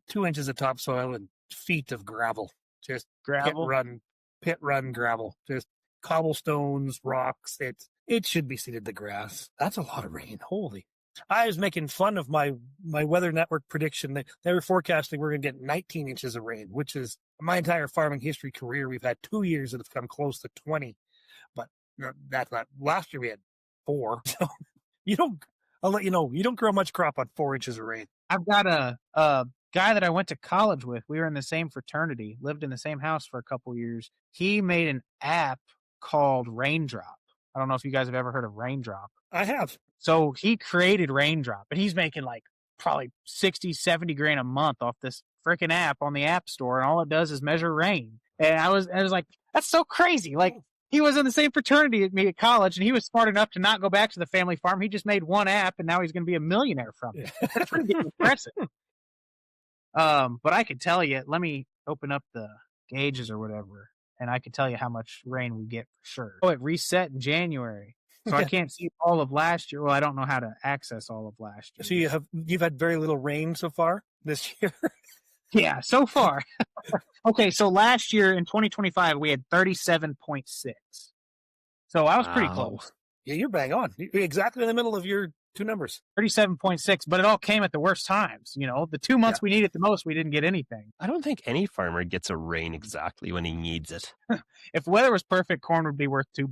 2 inches of topsoil and feet of gravel. Just gravel, pit run gravel. Just cobblestones, rocks. It should be seeded to grass. That's a lot of rain. Holy. I was making fun of my weather network prediction. They were forecasting we're going to get 19 inches of rain, which is my entire farming history career. We've had 2 years that have come close to 20. But That's not. Last year we had 4. So you don't. I'll let you know. You don't grow much crop on 4 inches of rain. I've got a guy that I went to college with. We were in the same fraternity, lived in the same house for a couple years. He made an app called Raindrop. I don't know if you guys have ever heard of Raindrop. I have. So he created Raindrop, and he's making like probably 60, 70 grand a month off this freaking app on the App Store, and all it does is measure rain. And I was like, that's so crazy. Like, he was in the same fraternity as me at college, and he was smart enough to not go back to the family farm. He just made one app, and now he's going to be a millionaire from it. That's pretty impressive. But I can tell you, let me open up the gauges or whatever, and I can tell you how much rain we get for sure. Oh, it reset in January. So I can't see all of last year. Well, I don't know how to access all of last year. So you've had very little rain so far this year? Yeah, so far. Okay, so last year in 2025, we had 37.6. So I was pretty close. Yeah, you're bang on. You're exactly in the middle of your 2 numbers. 37.6, but it all came at the worst times. You know, the 2 months we needed the most, we didn't get anything. I don't think any farmer gets a rain exactly when he needs it. If weather was perfect, corn would be worth $2.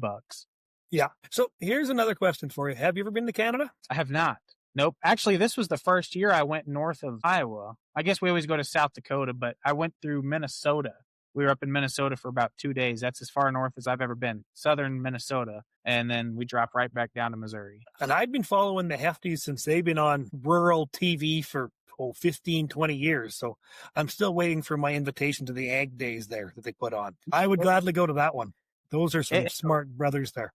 Yeah. So here's another question for you. Have you ever been to Canada? I have not. Nope. Actually, this was the first year I went north of Iowa. I guess we always go to South Dakota, but I went through Minnesota. We were up in Minnesota for about 2 days. That's as far north as I've ever been, southern Minnesota. And then we dropped right back down to Missouri. And I've been following the Hefties since they've been on rural TV for 15, 20 years. So I'm still waiting for my invitation to the Ag Days there that they put on. I would gladly go to that one. Those are some smart brothers there.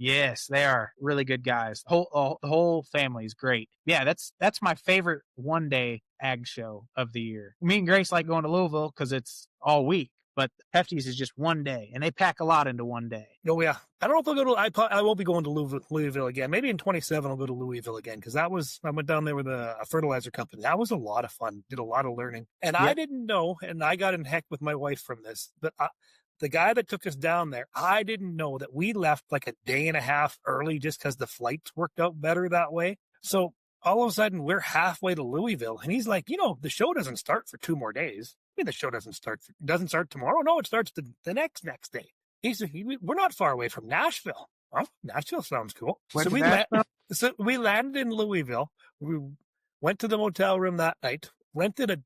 Yes, they are really good guys. The whole family is great. Yeah, that's my favorite one-day ag show of the year. Me and Grace like going to Louisville because it's all week, but Hefties is just one day, and they pack a lot into one day. Oh, yeah. I don't know if I'll go to – I won't be going to Louisville again. Maybe in 27 I'll go to Louisville again because I went down there with a fertilizer company. That was a lot of fun. Did a lot of learning. And I didn't know, and I got in heck with my wife from this, but the guy that took us down there, I didn't know that we left like a day and a half early just because the flights worked out better that way. So all of a sudden we're halfway to Louisville and he's like, the show doesn't start for 2 more days. I mean, the show doesn't start tomorrow. No, it starts the next day. He said, we're not far away from Nashville. Oh, Nashville sounds cool. So we landed in Louisville. We went to the motel room that night, rented a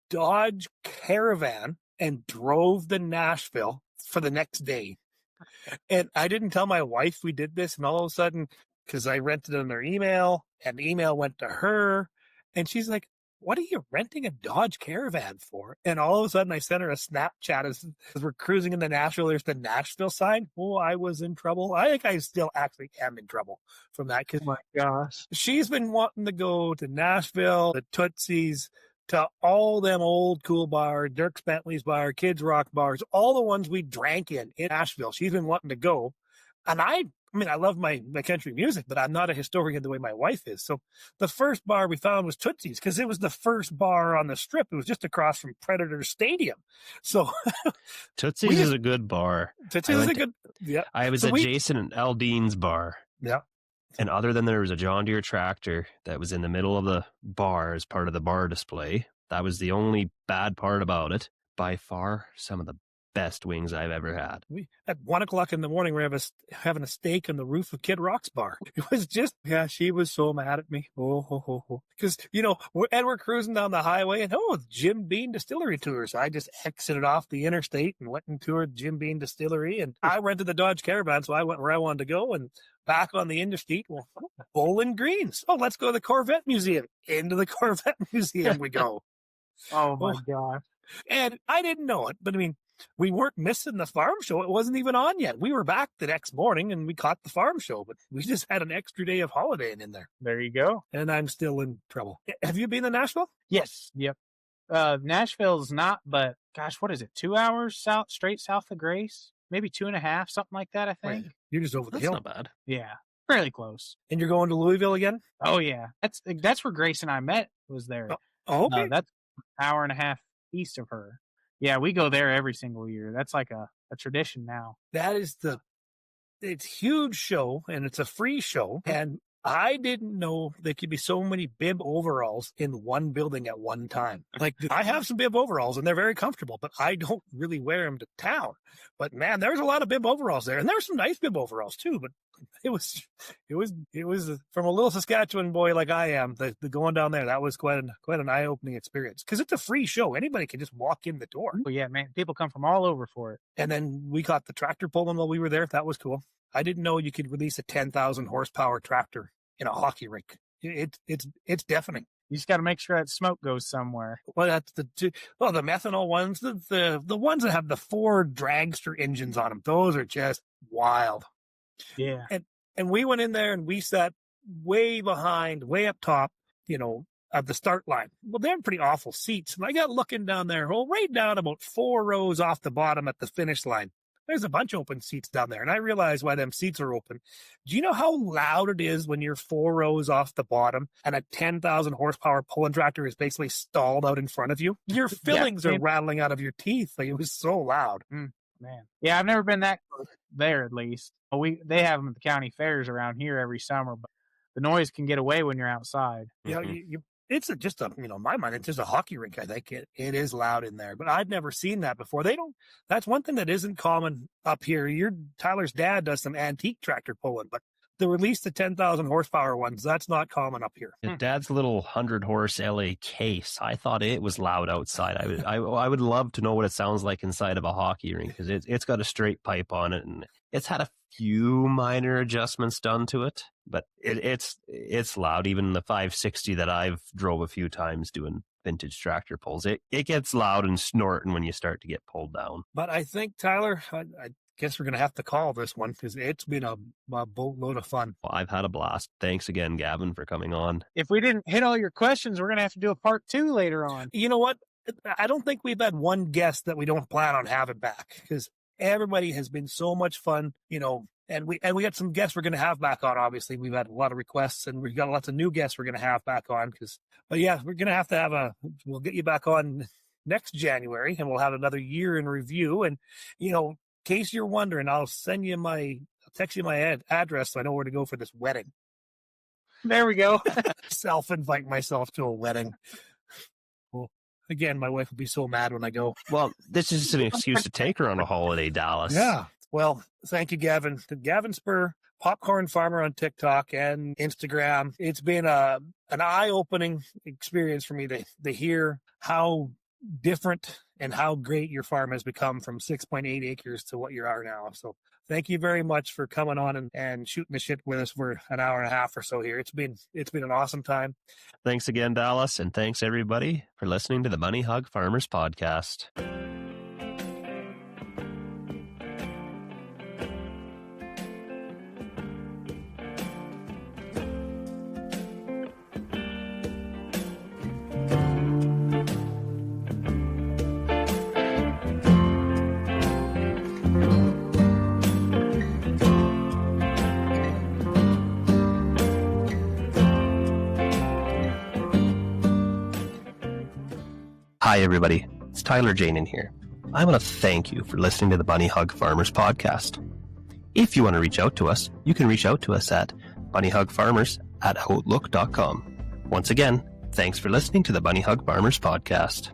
Dodge Caravan and drove to Nashville for the next day. And I didn't tell my wife we did this. And all of a sudden, because I rented on their email and the email went to her and she's like, what are you renting a Dodge Caravan for? And all of a sudden I sent her a Snapchat as we're cruising into Nashville. There's the Nashville sign. Oh, I was in trouble. I think I still actually am in trouble from that. Cause my gosh, she's been wanting to go to Nashville, the Tootsies, to all them old cool bars, Dirk Bentley's bar, Kids Rock bars, all the ones we drank in Nashville. She's been wanting to go. And I love my country music, but I'm not a historian the way my wife is. So the first bar we found was Tootsie's because it was the first bar on the strip. It was just across from Predator Stadium. So Tootsie's is a good bar. Tootsie's is a good, yeah. I was at Jason and Aldean's bar. Yeah. And other than there was a John Deere tractor that was in the middle of the bar as part of the bar display, that was the only bad part about it. By far, some of the best wings I've ever had. At 1:00 in the morning, we're having a steak on the roof of Kid Rock's bar. It was just, she was so mad at me. Because, we're cruising down the highway and, Jim Beam Distillery tour. So I just exited off the interstate and went and toured Jim Beam Distillery. And I rented the Dodge Caravan, so I went where I wanted to go. And back on the interstate, Bowling Greens. Oh, let's go to the Corvette Museum. Into the Corvette Museum we go. Oh, my God. And I didn't know it, but we weren't missing the farm show. It wasn't even on yet. We were back the next morning and we caught the farm show, but we just had an extra day of holidaying in there. There you go. And I'm still in trouble. Have you been to Nashville? Yes. Yep. Nashville's not, but gosh, what is it? 2 hours straight south of Grace? Maybe 2.5, something like that, I think. Right. You're just over the hill. That's not bad. Yeah. Fairly close. And you're going to Louisville again? Oh, yeah. That's where Grace and I met, was there. Oh, okay. That's an hour and a half east of her. Yeah, we go there every single year. That's like a tradition now. That is it's huge show and it's a free show. And I didn't know there could be so many bib overalls in one building at one time. Like, I have some bib overalls and they're very comfortable, but I don't really wear them to town. But man, there's a lot of bib overalls there, and there's some nice bib overalls too. But it was from a little Saskatchewan boy like I am, the going down there, that was quite an eye-opening experience, because it's a free show. Anybody can just walk in the door. Oh yeah, man, people come from all over for it. And then we got the tractor pulling while we were there. That was cool. I didn't know you could release a 10,000 horsepower tractor in a hockey rink. It's deafening. You just got to make sure that smoke goes somewhere. Well, that's the methanol ones, the ones that have the 4 dragster engines on them. Those are just wild. Yeah. And we went in there and we sat way behind, way up top, of the start line. Well, they're pretty awful seats. And I got looking down there, right down about 4 rows off the bottom at the finish line. There's a bunch of open seats down there, and I realize why them seats are open. Do you know how loud it is when you're 4 rows off the bottom and a 10,000 horsepower pulling tractor is basically stalled out in front of you? Your fillings are rattling out of your teeth. Like, it was so loud. Man. Yeah, I've never been that close there, at least. They have them at the county fairs around here every summer, but the noise can get away when you're outside. It's in my mind, it's just a hockey rink. I think it is loud in there, but I've never seen that before. That's one thing that isn't common up here. Tyler's dad does some antique tractor pulling, but the release the 10,000 horsepower ones, that's not common up here. Dad's little 100 horse LA case, I thought it was loud outside. I would love to know what it sounds like inside of a hockey rink, because it's got a straight pipe on it, and it's had a few minor adjustments done to it, but it's loud. Even the 560 that I've drove a few times doing vintage tractor pulls, it gets loud and snorting when you start to get pulled down. But I think, Tyler, I guess we're going to have to call this one, because it's been a boatload of fun. Well, I've had a blast. Thanks again, Gavin, for coming on. If we didn't hit all your questions, we're going to have to do a part 2 later on. You know what? I don't think we've had one guest that we don't plan on having back, because everybody has been so much fun, and we got some guests we're going to have back on. Obviously, we've had a lot of requests, and we've got lots of new guests we're going to have back on. But yeah, we're going to have we'll get you back on next January, and we'll have another year in review. And, in case you're wondering, I'll text you my address so I know where to go for this wedding. There we go. Self-invite myself to a wedding. Well, again, my wife will be so mad when I go. Well, this is just an excuse to take her on a holiday, Dallas. Yeah. Well, thank you, Gavin. Gavin Spoor, Popcorn Farmer on TikTok and Instagram. It's been an eye-opening experience for me to hear how different and how great your farm has become from 6.8 acres to what you are now. So thank you very much for coming on and shooting the shit with us for an hour and a half or so here. It's been an awesome time. Thanks again, Dallas, and thanks everybody for listening to the Money Hug Farmers Podcast. Hi, everybody. It's Tyler Janin here. I want to thank you for listening to the Bunny Hug Farmers Podcast. If you want to reach out to us, you can reach out to us at bunnyhugfarmers@outlook.com. Once again, thanks for listening to the Bunny Hug Farmers Podcast.